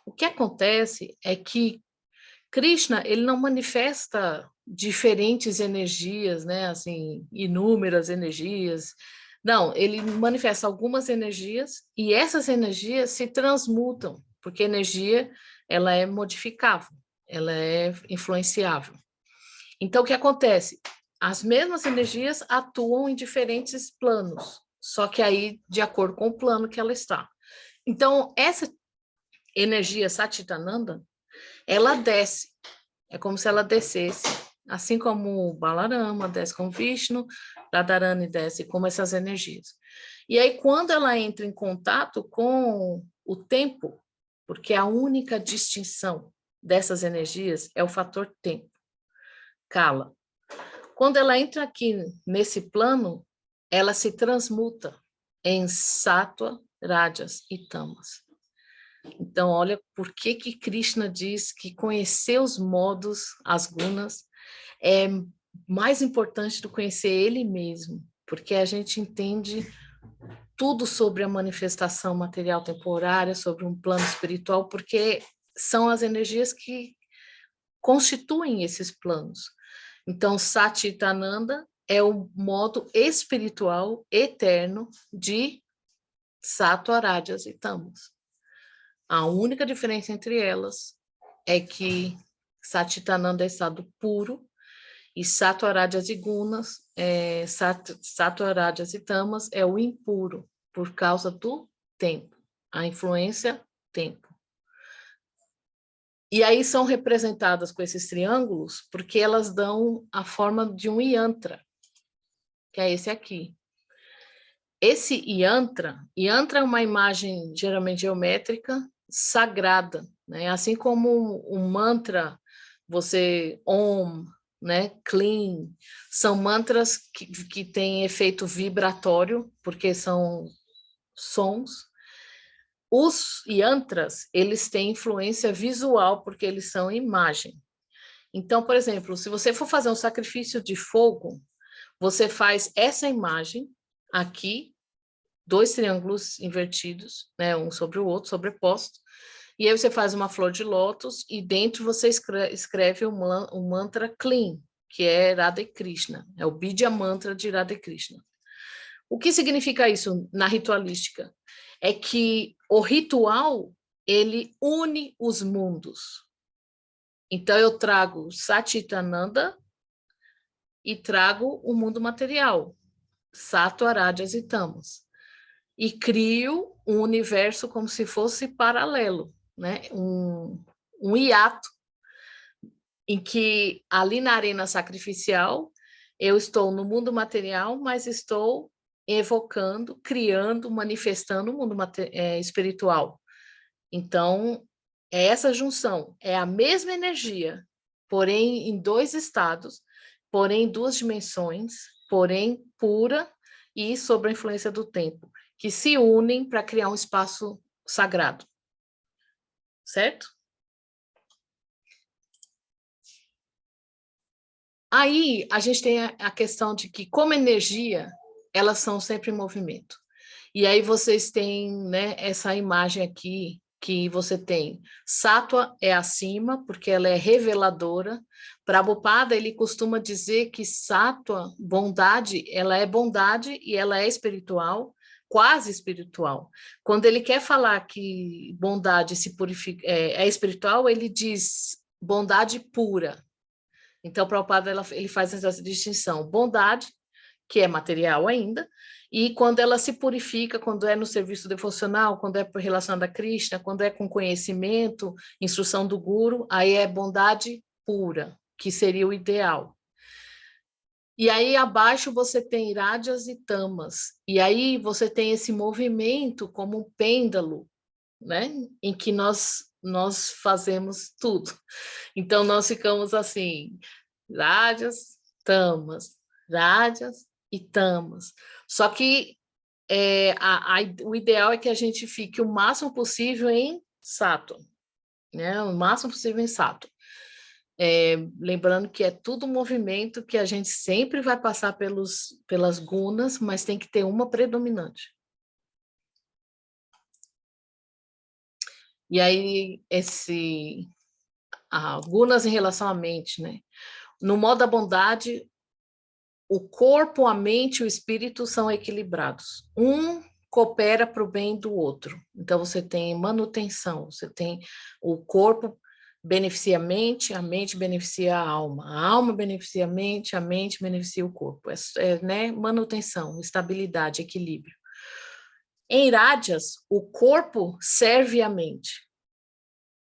O que acontece é que Krishna, ele não manifesta diferentes energias, né, assim, inúmeras energias. Não, ele manifesta algumas energias e essas energias se transmutam, porque energia, ela é modificável, ela é influenciável. Então, o que acontece? As mesmas energias atuam em diferentes planos, só que aí de acordo com o plano que ela está. Então, essa energia Satchitananda, ela desce, é como se ela descesse, assim como o Balarama desce com Vishnu, Radharani desce como essas energias. E aí, quando ela entra em contato com o tempo, porque a única distinção dessas energias é o fator tempo, Kala. Quando ela entra aqui nesse plano, ela se transmuta em Sattva, Rajas e Tamas. Então, olha por que Krishna diz que conhecer os modos, as gunas, é mais importante do que conhecer ele mesmo, porque a gente entende tudo sobre a manifestação material temporária, sobre um plano espiritual, porque são as energias que constituem esses planos. Então, Satchitananda é o modo espiritual eterno de Sattva, Rajas e Tamas. A única diferença entre elas é que Satchitananda é estado puro e Sattva, Rajas e Gunas, Sattva, Rajas e Tamas é o impuro, por causa do tempo, a influência tempo. E aí são representadas com esses triângulos porque elas dão a forma de um yantra, que é esse aqui. Esse yantra é uma imagem geralmente geométrica sagrada, né? Assim como um mantra, você Om, né? Clean, são mantras que têm efeito vibratório, porque são sons. Os yantras, eles têm influência visual, porque eles são imagem. Então, por exemplo, se você for fazer um sacrifício de fogo, você faz essa imagem aqui, 2 triângulos invertidos, né, um sobre o outro, sobrepostos, e aí você faz uma flor de lótus e dentro você escreve um mantra clean, que é Radha Krishna, é o Bidya Mantra de Radha Krishna. O que significa isso na ritualística? É que o ritual, ele une os mundos. Então, eu trago Satchitananda e trago o mundo material, Sattva, Rajas e Tamas. E crio um universo como se fosse paralelo, né? Um hiato, em que ali na arena sacrificial, eu estou no mundo material, mas estou evocando, criando, manifestando o mundo espiritual. Então, é essa junção, é a mesma energia, porém em 2 estados, porém em 2 dimensões, porém pura e sob a influência do tempo, que se unem para criar um espaço sagrado. Certo? Aí a gente tem a questão de que, como energia, elas são sempre em movimento. E aí vocês têm, né, essa imagem aqui, que você tem Sátua é acima, porque ela é reveladora. Prabhupada, ele costuma dizer que Sátua, bondade, ela é bondade e ela é espiritual, quase espiritual. Quando ele quer falar que bondade se purifica, é espiritual, ele diz bondade pura. Então, Prabhupada, ele faz essa distinção. Bondade, que é material ainda, e quando ela se purifica, quando é no serviço devocional, quando é relacionada a Krishna, quando é com conhecimento, instrução do Guru, aí é bondade pura, que seria o ideal. E aí abaixo você tem Rajas e Tamas, e aí você tem esse movimento como um pêndulo, né? Em que nós fazemos tudo. Então nós ficamos assim, Rajas, Tamas, Rajas e Tamas. Só que o ideal é que a gente fique o máximo possível em Sattva, né? O máximo possível em Sattva. Lembrando que é tudo movimento que a gente sempre vai passar pelas gunas, mas tem que ter uma predominante. E aí, gunas em relação à mente, né? No modo da bondade, o corpo, a mente e o espírito são equilibrados. Um coopera para o bem do outro. Então, você tem manutenção, você tem o corpo beneficia a mente beneficia a alma beneficia a mente beneficia o corpo. Né? Manutenção, estabilidade, equilíbrio. Em Rajas, o corpo serve à mente,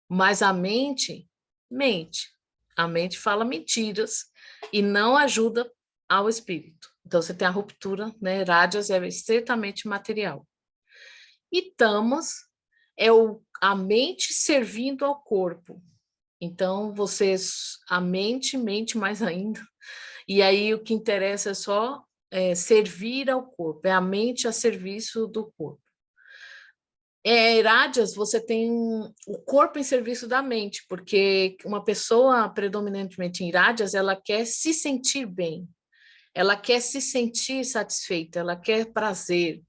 mas a mente mente. A mente fala mentiras e não ajuda ao espírito. Então, você tem a ruptura, né? Rajas é estritamente material. E Tamas é a mente servindo ao corpo. Então, a mente mente mais ainda. E aí, o que interessa é só servir ao corpo. É a mente a serviço do corpo. Rajas, você tem o corpo em serviço da mente, porque uma pessoa predominantemente em Rajas, ela quer se sentir bem, ela quer se sentir satisfeita, ela quer prazer.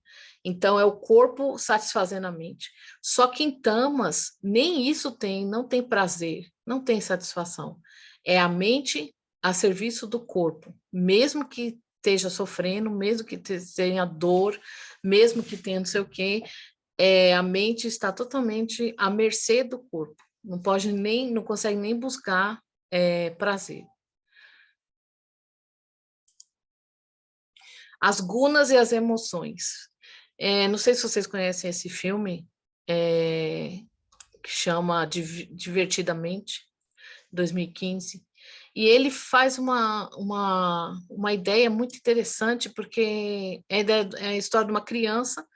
Então, é o corpo satisfazendo a mente. Só que em Tamas, nem isso tem, não tem prazer, não tem satisfação. É a mente a serviço do corpo, mesmo que esteja sofrendo, mesmo que tenha dor, mesmo que tenha não sei o quê, a mente está totalmente à mercê do corpo. Não consegue nem buscar prazer. As gunas e as emoções. Não sei se vocês conhecem esse filme, que chama Divertidamente, 2015. E ele faz uma ideia muito interessante, porque é a história de uma criança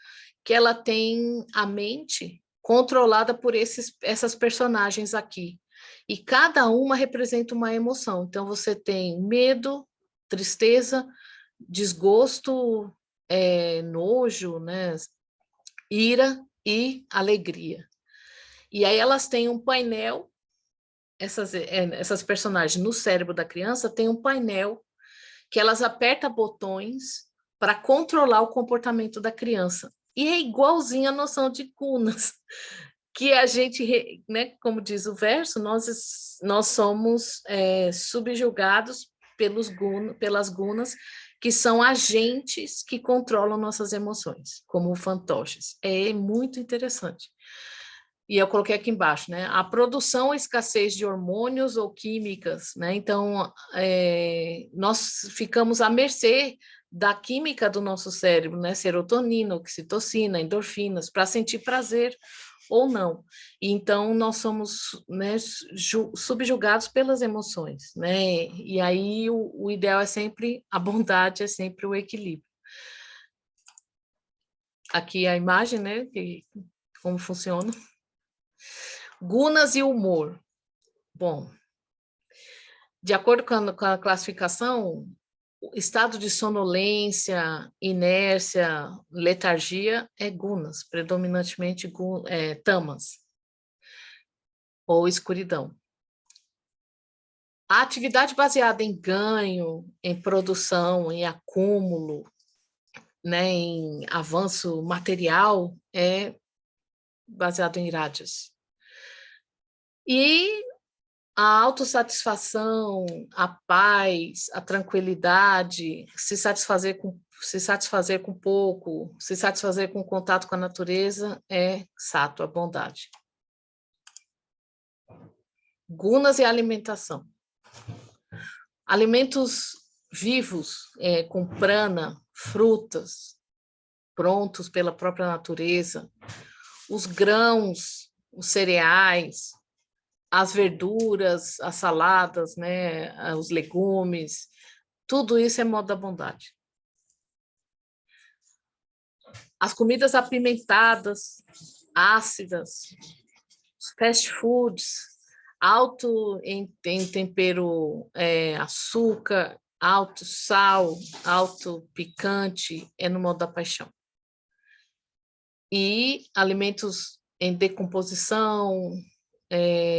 que ela tem a mente controlada por essas personagens aqui. E cada uma representa uma emoção. Então, você tem medo, tristeza, desgosto, nojo, né? Ira e alegria. E aí elas têm um painel, essas personagens no cérebro da criança tem um painel que elas apertam botões para controlar o comportamento da criança. E é igualzinho a noção de gunas, que a gente, né, como diz o verso, nós somos subjugados pelas gunas, que são agentes que controlam nossas emoções, como fantoches. É muito interessante. E eu coloquei aqui embaixo, né? A produção ou escassez de hormônios ou químicas, né? Então, nós ficamos à mercê da química do nosso cérebro, né? Serotonina, oxitocina, endorfinas, para sentir prazer ou não. E então, nós somos, né, subjugados pelas emoções, né? E aí, o ideal é sempre, a bondade é sempre o equilíbrio. Aqui a imagem, né? Como funciona. Gunas e humor. Bom, de acordo com a classificação, o estado de sonolência, inércia, letargia é gunas, predominantemente tamas, ou escuridão. A atividade baseada em ganho, em produção, em acúmulo, né, em avanço material, é baseado em rajas. E a autossatisfação, a paz, a tranquilidade, se satisfazer com pouco, se satisfazer com contato com a natureza, é sattva, a bondade. Gunas e alimentação. Alimentos vivos, com prana, frutas, prontos pela própria natureza, os grãos, os cereais, as verduras, as saladas, né, os legumes, tudo isso é modo da bondade. As comidas apimentadas, ácidas, os fast foods, alto em tempero, açúcar, alto sal, alto picante, é no modo da paixão. E alimentos em decomposição,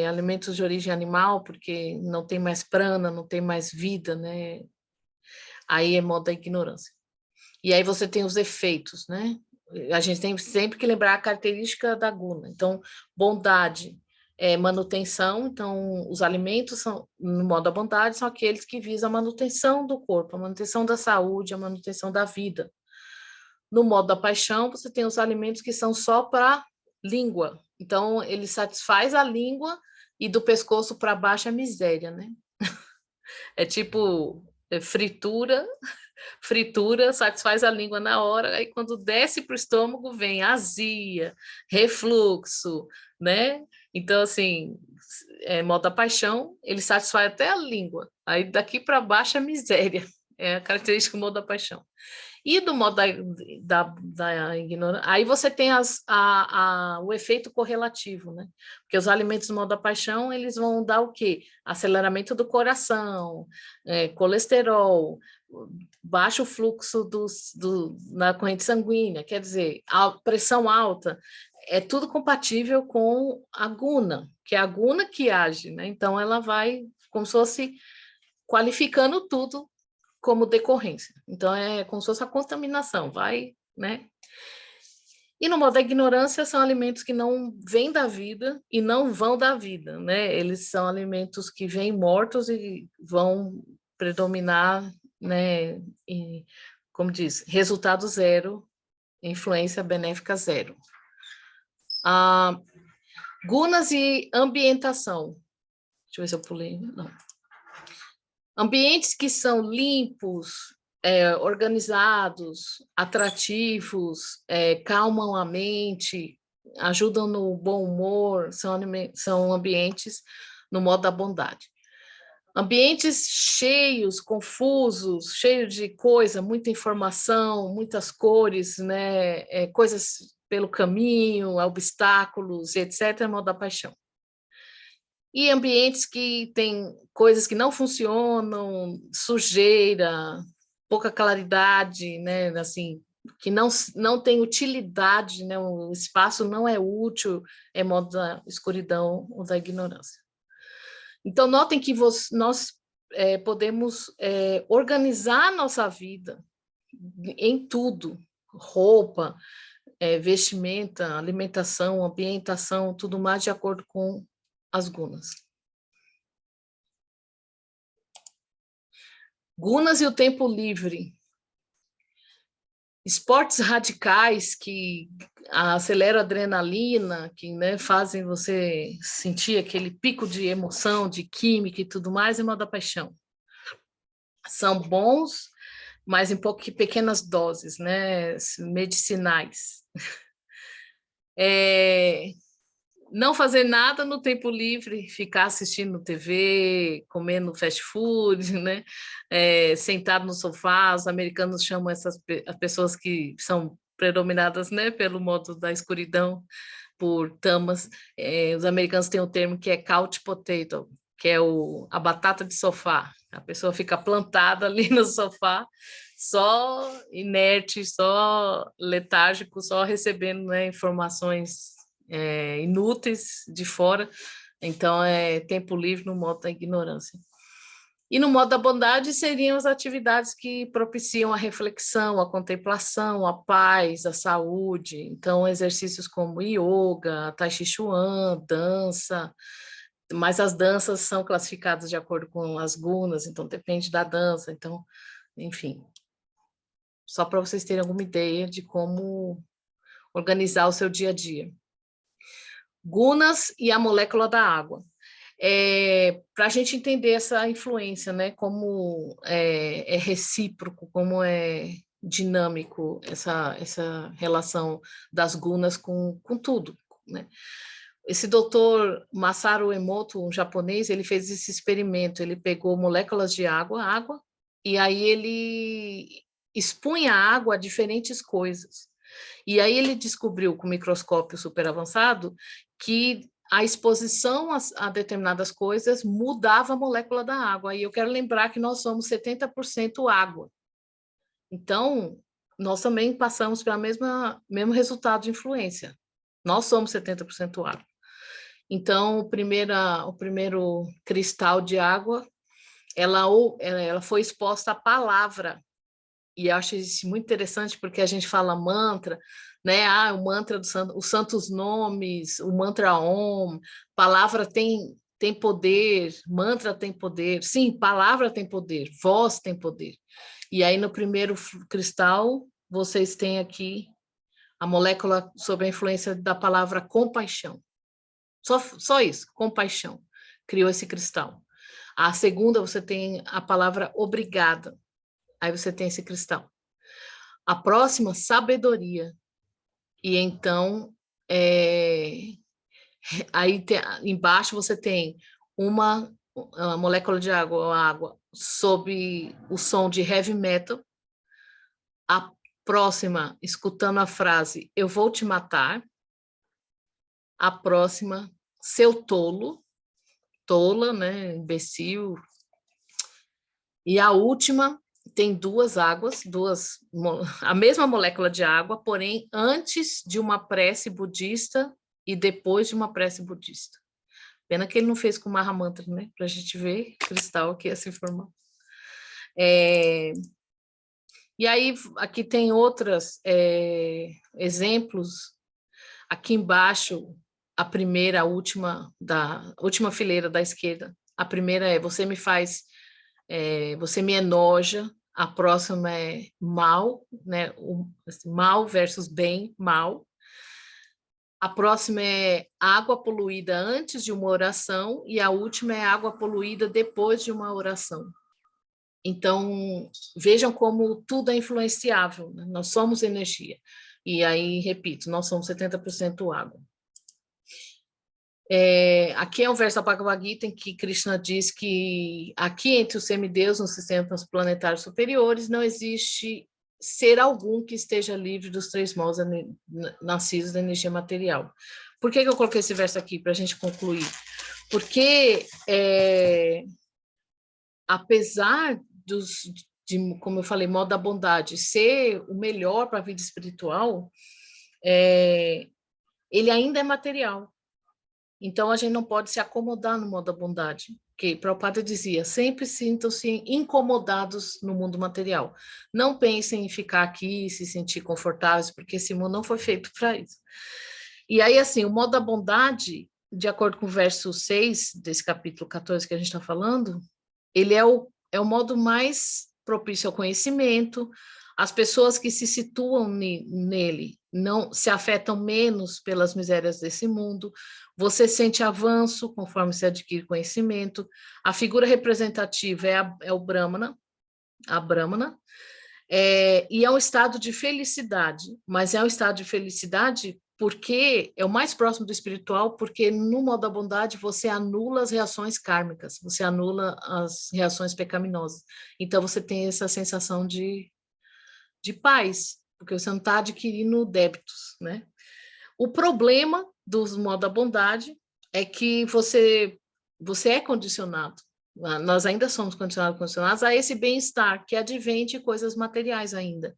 alimentos de origem animal, porque não tem mais prana, não tem mais vida, né? Aí é modo da ignorância. E aí você tem os efeitos, né? A gente tem sempre que lembrar a característica da guna. Então, bondade é manutenção, então os alimentos são, no modo da bondade, são aqueles que visam a manutenção do corpo, a manutenção da saúde, a manutenção da vida. No modo da paixão, você tem os alimentos que são só para língua. Então, ele satisfaz a língua e do pescoço para baixo é miséria, né? É tipo fritura, satisfaz a língua na hora, aí quando desce para o estômago vem azia, refluxo, né? Então, assim, modo da paixão, ele satisfaz até a língua, aí daqui para baixo é miséria, é a característica do modo da paixão. E do modo da ignorância, aí você tem o efeito correlativo, né? Porque os alimentos do modo da paixão, eles vão dar o quê? Aceleramento do coração, colesterol, baixo fluxo na corrente sanguínea, quer dizer, a pressão alta, é tudo compatível com a guna, que é a guna que age, né? Então, ela vai como se fosse qualificando tudo como decorrência. Então, é como se fosse a contaminação, vai, né? E no modo da ignorância, são alimentos que não vêm da vida e não vão da vida, né? Eles são alimentos que vêm mortos e vão predominar, né? E, como diz, resultado zero, influência benéfica zero. Gunas e ambientação. Deixa eu ver se eu pulei. Não. Ambientes que são limpos, organizados, atrativos, calmam a mente, ajudam no bom humor, são ambientes no modo da bondade. Ambientes cheios, confusos, cheios de coisa, muita informação, muitas cores, né? Coisas pelo caminho, obstáculos, etc., é modo da paixão. E ambientes que têm coisas que não funcionam, sujeira, pouca claridade, né? Assim, que não tem utilidade, né? O espaço não é útil, é modo da escuridão ou da ignorância. Então, notem que nós podemos organizar a nossa vida em tudo, roupa, vestimenta, alimentação, ambientação, tudo mais de acordo com as gunas. Gunas e o tempo livre. Esportes radicais que aceleram a adrenalina, que, né, fazem você sentir aquele pico de emoção, de química e tudo mais, é modo da paixão. São bons, mas em pequenas doses, né, medicinais. Não fazer nada no tempo livre, ficar assistindo TV, comendo fast food, né? Sentado no sofá. Os americanos chamam as pessoas que são predominadas, né, pelo modo da escuridão, por tamas. Os americanos têm um termo que é couch potato, que é a batata de sofá. A pessoa fica plantada ali no sofá, só inerte, só letárgico, só recebendo, né, informações inúteis de fora. Então, é tempo livre no modo da ignorância. E no modo da bondade seriam as atividades que propiciam a reflexão, a contemplação, a paz, a saúde. Então, exercícios como yoga, tai chi chuan, dança, mas as danças são classificadas de acordo com as gunas, então depende da dança. Então, enfim, só para vocês terem alguma ideia de como organizar o seu dia a dia. Gunas e a molécula da água. Para a gente entender essa influência, né? Como é recíproco, como é dinâmico essa relação das gunas com tudo, né? Esse doutor Masaru Emoto, um japonês, ele fez esse experimento, ele pegou moléculas de água, e aí ele expunha a água a diferentes coisas. E aí ele descobriu, com microscópio super avançado, que a exposição a determinadas coisas mudava a molécula da água. E eu quero lembrar que nós somos 70% água. Então, nós também passamos pelo mesmo resultado de influência. Nós somos 70% água. Então, o primeiro cristal de água, ela foi exposta à palavra. E eu acho isso muito interessante, porque a gente fala mantra, né? O mantra os santos nomes, o mantra Om, palavra tem poder, mantra tem poder. Sim, palavra tem poder, voz tem poder. E aí, no primeiro cristal, vocês têm aqui a molécula sob a influência da palavra compaixão. Só isso, compaixão, criou esse cristal. A segunda, você tem a palavra obrigada. Aí você tem esse cristal. A próxima, sabedoria. E então, aí embaixo você tem uma molécula de água sob o som de heavy metal. A próxima, escutando a frase, eu vou te matar. A próxima, seu tolo, tola, né, imbecil. E a última, tem duas águas, a mesma molécula de água, porém antes de uma prece budista e depois de uma prece budista. Pena que ele não fez com Mahamantra, né? Para a gente ver cristal que ia se formar. E aí, aqui tem outros exemplos. Aqui embaixo, a primeira, a última fileira da esquerda. A primeira é, você me enoja. A próxima é mal, né? Mal versus bem, mal. A próxima é água poluída antes de uma oração e a última é água poluída depois de uma oração. Então, vejam como tudo é influenciável, né? Nós somos energia. E aí, repito, nós somos 70% água. Aqui é um verso da Bhagavad Gita em que Krishna diz que aqui entre os semideuses nos sistemas planetários superiores não existe ser algum que esteja livre dos três modos nascidos da energia material. Por que eu coloquei esse verso aqui? Para a gente concluir. Porque, apesar como eu falei, modo da bondade ser o melhor para a vida espiritual, ele ainda é material. Então, a gente não pode se acomodar no modo da bondade, que Prabhupada dizia, sempre sintam-se incomodados no mundo material. Não pensem em ficar aqui e se sentir confortáveis, porque esse mundo não foi feito para isso. E aí, assim, o modo da bondade, de acordo com o verso 6 desse capítulo 14 que a gente está falando, ele é o modo mais propício ao conhecimento. As pessoas que se situam nele não se afetam menos pelas misérias desse mundo. Você sente avanço conforme se adquire conhecimento. A figura representativa é o Brahmana, a Brahmana, e é um estado de felicidade, mas é um estado de felicidade porque é o mais próximo do espiritual, porque no modo da bondade você anula as reações kármicas, você anula as reações pecaminosas. Então você tem essa sensação de paz, porque você não está adquirindo débitos, né? O problema do modo da bondade é que você é condicionado. Nós ainda somos condicionados a esse bem-estar que advém de coisas materiais ainda.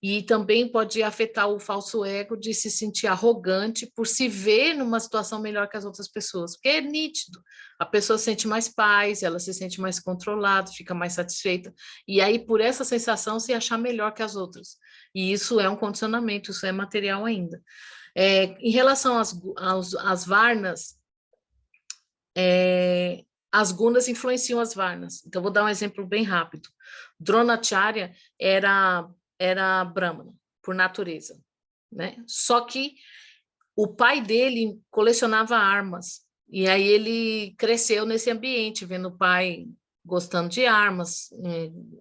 E também pode afetar o falso ego de se sentir arrogante por se ver numa situação melhor que as outras pessoas, porque é nítido. A pessoa sente mais paz, ela se sente mais controlada, fica mais satisfeita, e aí por essa sensação se achar melhor que as outras. E isso é um condicionamento, isso é material ainda. Em relação às varnas, as gunas influenciam as varnas. Então, vou dar um exemplo bem rápido. Dronacharya era brahmana, por natureza, né? Só que o pai dele colecionava armas, e aí ele cresceu nesse ambiente, vendo o pai gostando de armas,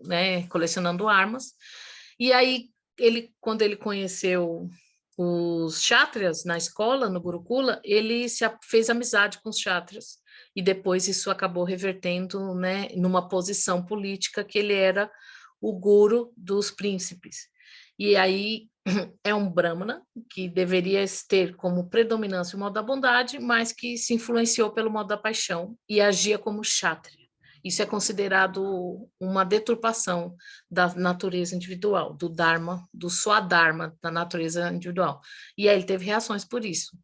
né? Colecionando armas. E aí, quando ele conheceu os kshatriyas na escola, no Gurukula, ele fez amizade com os kshatriyas. E depois isso acabou revertendo, né, numa posição política que ele era o guru dos príncipes. E aí é um brahmana que deveria ter como predominância o modo da bondade, mas que se influenciou pelo modo da paixão e agia como kshatriya. Isso é considerado uma deturpação da natureza individual, do dharma, do swadharma, da natureza individual. E aí ele teve reações por isso.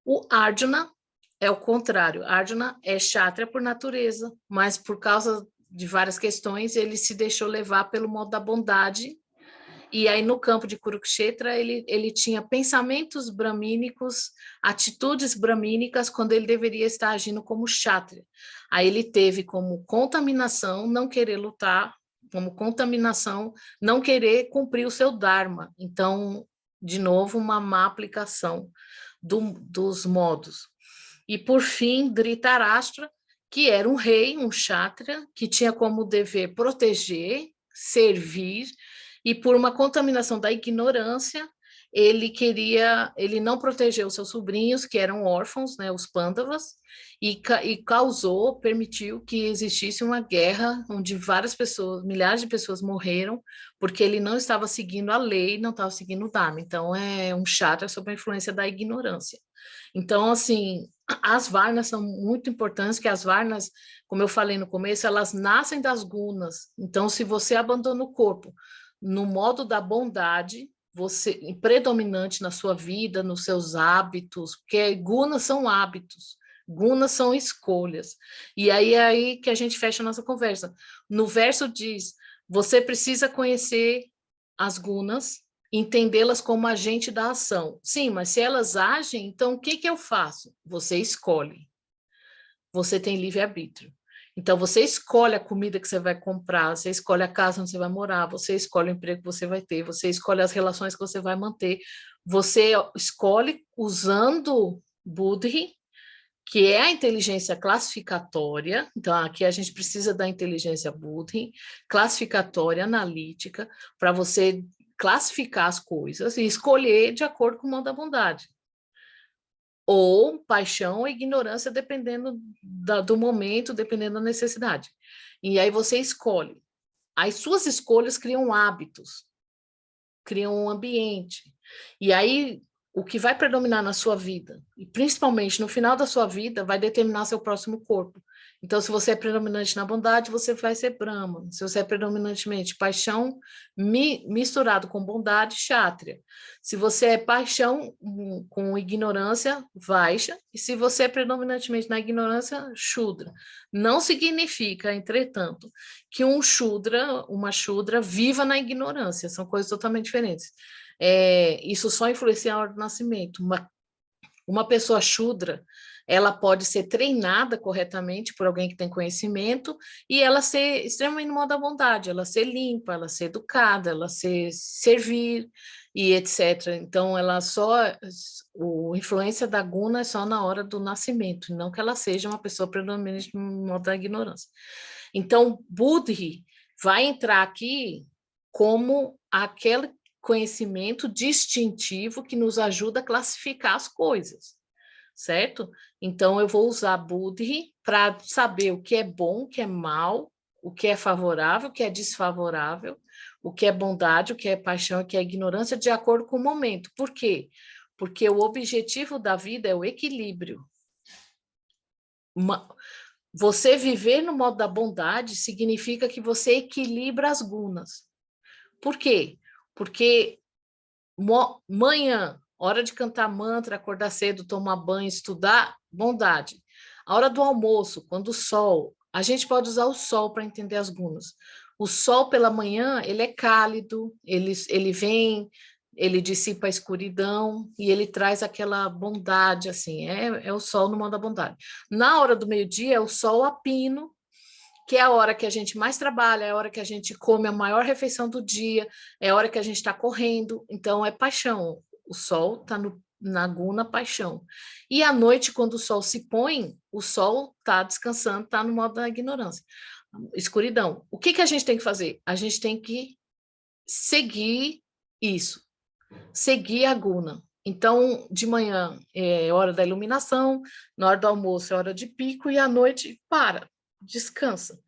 O Arjuna é o contrário. Arjuna é kshatriya por natureza, mas por causa de várias questões, ele se deixou levar pelo modo da bondade. E aí, no campo de Kurukshetra, ele tinha pensamentos bramínicos, atitudes bramínicas, quando ele deveria estar agindo como kshatriya. Aí ele teve como contaminação não querer lutar, como contaminação não querer cumprir o seu dharma. Então, de novo, uma má aplicação dos modos. E, por fim, Dhritarashtra, que era um rei, um kshatriya, que tinha como dever proteger, servir, e por uma contaminação da ignorância, ele não protegeu seus sobrinhos, que eram órfãos, né, os Pandavas, e permitiu que existisse uma guerra onde várias pessoas, milhares de pessoas morreram, porque ele não estava seguindo a lei, não estava seguindo o Dharma. Então, é um kshatriya sob a influência da ignorância. Então, assim, as varnas são muito importantes, que as varnas, como eu falei no começo, elas nascem das gunas. Então, se você abandona o corpo no modo da bondade, você predominante na sua vida, nos seus hábitos, porque gunas são hábitos, gunas são escolhas. E aí é aí que a gente fecha a nossa conversa. No verso diz, você precisa conhecer as gunas, entendê-las como agente da ação. Sim, mas se elas agem, então o que eu faço? Você escolhe. Você tem livre-arbítrio. Então, você escolhe a comida que você vai comprar, você escolhe a casa onde você vai morar, você escolhe o emprego que você vai ter, você escolhe as relações que você vai manter, você escolhe usando Buddhi, que é a inteligência classificatória. Então, aqui a gente precisa da inteligência Buddhi, classificatória, analítica, para você classificar as coisas e escolher de acordo com o modo da bondade. Ou paixão ou ignorância, dependendo do momento, dependendo da necessidade. E aí você escolhe. As suas escolhas criam hábitos, criam um ambiente. E aí, o que vai predominar na sua vida, e principalmente no final da sua vida, vai determinar seu próximo corpo. Então, se você é predominante na bondade, você vai ser Brahma. Se você é predominantemente paixão misturado com bondade, Kshatriya. Se você é paixão com ignorância, Vaishya. E se você é predominantemente na ignorância, Shudra. Não significa, entretanto, que uma Shudra viva na ignorância. São coisas totalmente diferentes. Isso só influencia a hora do nascimento. Uma pessoa Shudra, ela pode ser treinada corretamente por alguém que tem conhecimento e ela ser extremamente no modo da bondade, ela ser limpa, ela ser educada, ela ser servir e etc. Então, a influência da guna é só na hora do nascimento, não que ela seja uma pessoa predominante no modo da ignorância. Então, Buddhi vai entrar aqui como aquele conhecimento distintivo que nos ajuda a classificar as coisas, certo? Então, eu vou usar Buddhi para saber o que é bom, o que é mal, o que é favorável, o que é desfavorável, o que é bondade, o que é paixão, o que é ignorância, de acordo com o momento. Por quê? Porque o objetivo da vida é o equilíbrio. você viver no modo da bondade significa que você equilibra as gunas. Por quê? Porque manhã, hora de cantar mantra, acordar cedo, tomar banho, estudar, bondade. A hora do almoço, quando o sol, a gente pode usar o sol para entender as gunas. O sol pela manhã, ele é cálido, ele vem, ele dissipa a escuridão e ele traz aquela bondade, assim, é o sol no modo da bondade. Na hora do meio-dia, é o sol a pino, que é a hora que a gente mais trabalha, é a hora que a gente come a maior refeição do dia, é a hora que a gente está correndo, então é paixão. O sol está na guna paixão. E à noite, quando o sol se põe, o sol está descansando, está no modo da ignorância. Escuridão. O que a gente tem que fazer? A gente tem que seguir isso, seguir a guna. Então, de manhã é hora da iluminação, na hora do almoço é hora de pico e à noite descansa.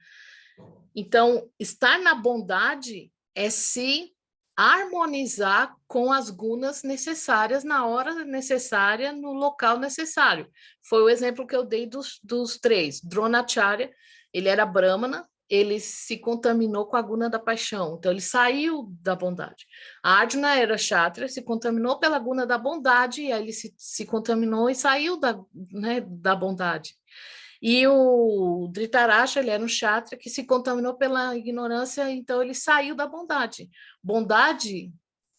Então, estar na bondade é se harmonizar com as gunas necessárias na hora necessária, no local necessário. Foi o exemplo que eu dei dos três. Dronacharya, ele era brahmana, ele se contaminou com a guna da paixão, então ele saiu da bondade. A Arjuna era kshatriya, se contaminou pela guna da bondade, e aí ele se contaminou e saiu da bondade. E o Dhritarashtra, ele era um kshatriya que se contaminou pela ignorância, então ele saiu da bondade. Bondade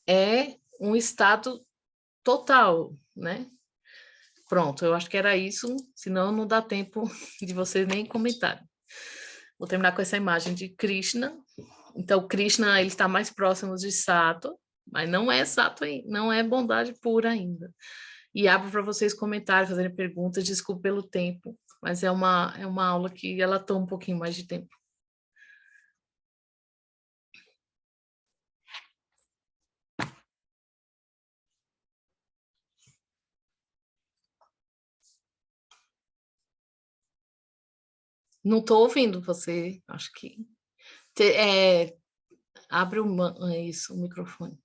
é um estado total, né? Pronto, eu acho que era isso, senão não dá tempo de vocês nem comentarem. Vou terminar com essa imagem de Krishna. Então, Krishna, ele está mais próximo de Sattva, mas não é Sattva, não é bondade pura ainda. E abro para vocês comentarem, fazerem perguntas, desculpe pelo tempo, mas é uma aula que ela toma um pouquinho mais de tempo. Não estou ouvindo você, acho que... abre o microfone.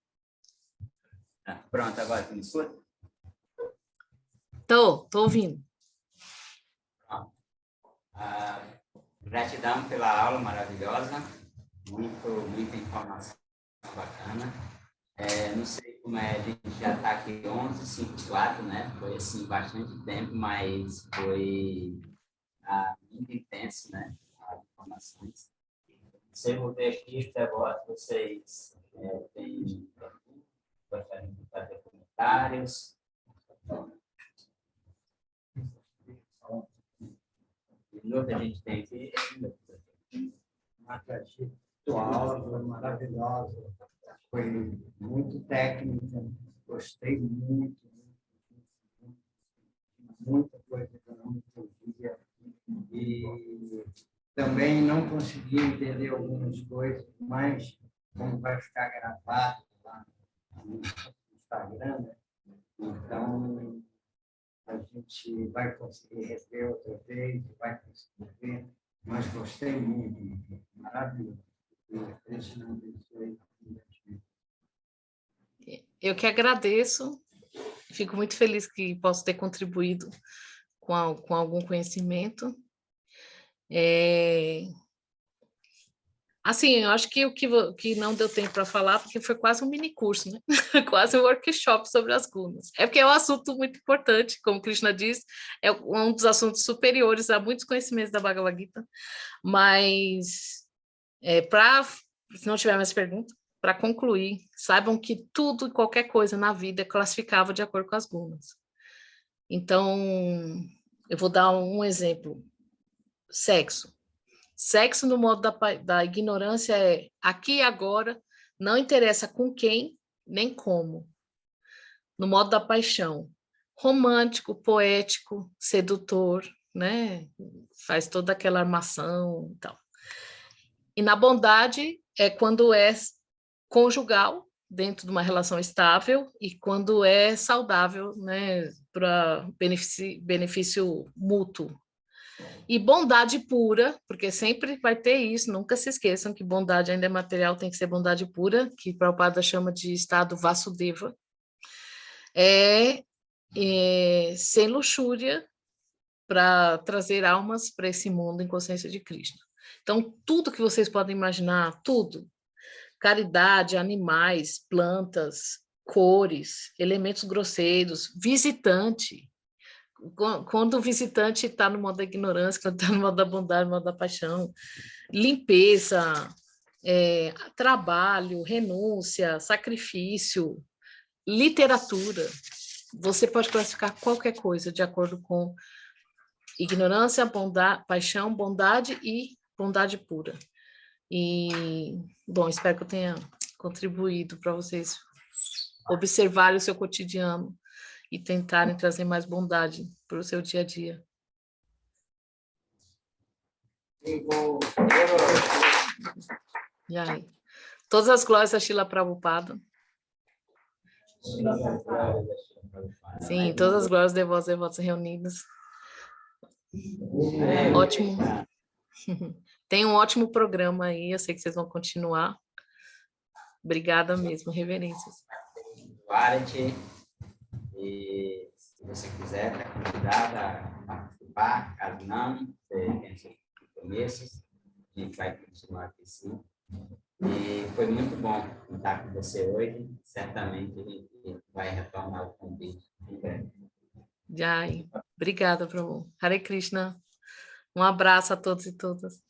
Pronto, agora tu me escuta? Tô ouvindo. Gratidão pela aula maravilhosa, muita informação bacana. Não sei como é, a gente já está aqui 11h54, né? Foi assim, bastante tempo, mas foi muito intenso, né? As informações. Se eu voltei aqui até agora, vocês têm gostaria de fazer comentários? A gente tem aqui. Tua aula foi maravilhosa, foi muito técnica, gostei muita coisa que eu não entendia e também não consegui entender algumas coisas, mas como vai ficar gravado lá no Instagram, né? Então a gente vai conseguir rever outra vez, vai conseguir ver, mas gostei muito, maravilhoso. Eu que agradeço, fico muito feliz que posso ter contribuído com algum conhecimento. Assim, eu acho que o que não deu tempo para falar, porque foi quase um mini curso, né? Quase um workshop sobre as gunas. É porque é um assunto muito importante, como Krishna diz, é um dos assuntos superiores a muitos conhecimentos da Bhagavad Gita, mas se não tiver mais perguntas, para concluir, saibam que tudo e qualquer coisa na vida é classificável de acordo com as gunas. Então, eu vou dar um exemplo. Sexo. Sexo no modo da ignorância é aqui e agora, não interessa com quem, nem como. No modo da paixão. Romântico, poético, sedutor, né? Faz toda aquela armação e tal. E na bondade é quando é conjugal, dentro de uma relação estável, e quando é saudável, né, para benefício mútuo. E bondade pura, porque sempre vai ter isso, nunca se esqueçam que bondade ainda é material, tem que ser bondade pura, que Prabhupada chama de estado Vasudeva, sem luxúria, para trazer almas para esse mundo em consciência de Krishna. Então, tudo que vocês podem imaginar, tudo, caridade, animais, plantas, cores, elementos grosseiros, visitante. Quando o visitante está no modo da ignorância, quando está no modo da bondade, no modo da paixão, limpeza, trabalho, renúncia, sacrifício, literatura. Você pode classificar qualquer coisa de acordo com ignorância, bondade, paixão, bondade e bondade pura. E, bom, espero que eu tenha contribuído para vocês observarem o seu cotidiano e tentarem trazer mais bondade para o seu dia a dia. E aí? Todas as glórias a Srila Prabhupada. Sim, todas as glórias devotas e devotas reunidas. Ótimo. Tem um ótimo programa aí, eu sei que vocês vão continuar. Obrigada mesmo, reverências. Varete, e se você quiser, está convidada a participar, caso não, você tem seus compromissos, a gente vai continuar aqui sim. E foi muito bom estar com você hoje, certamente a gente vai retornar o convite em breve. Jai, obrigada, Prabhu. Hare Krishna. Um abraço a todos e todas.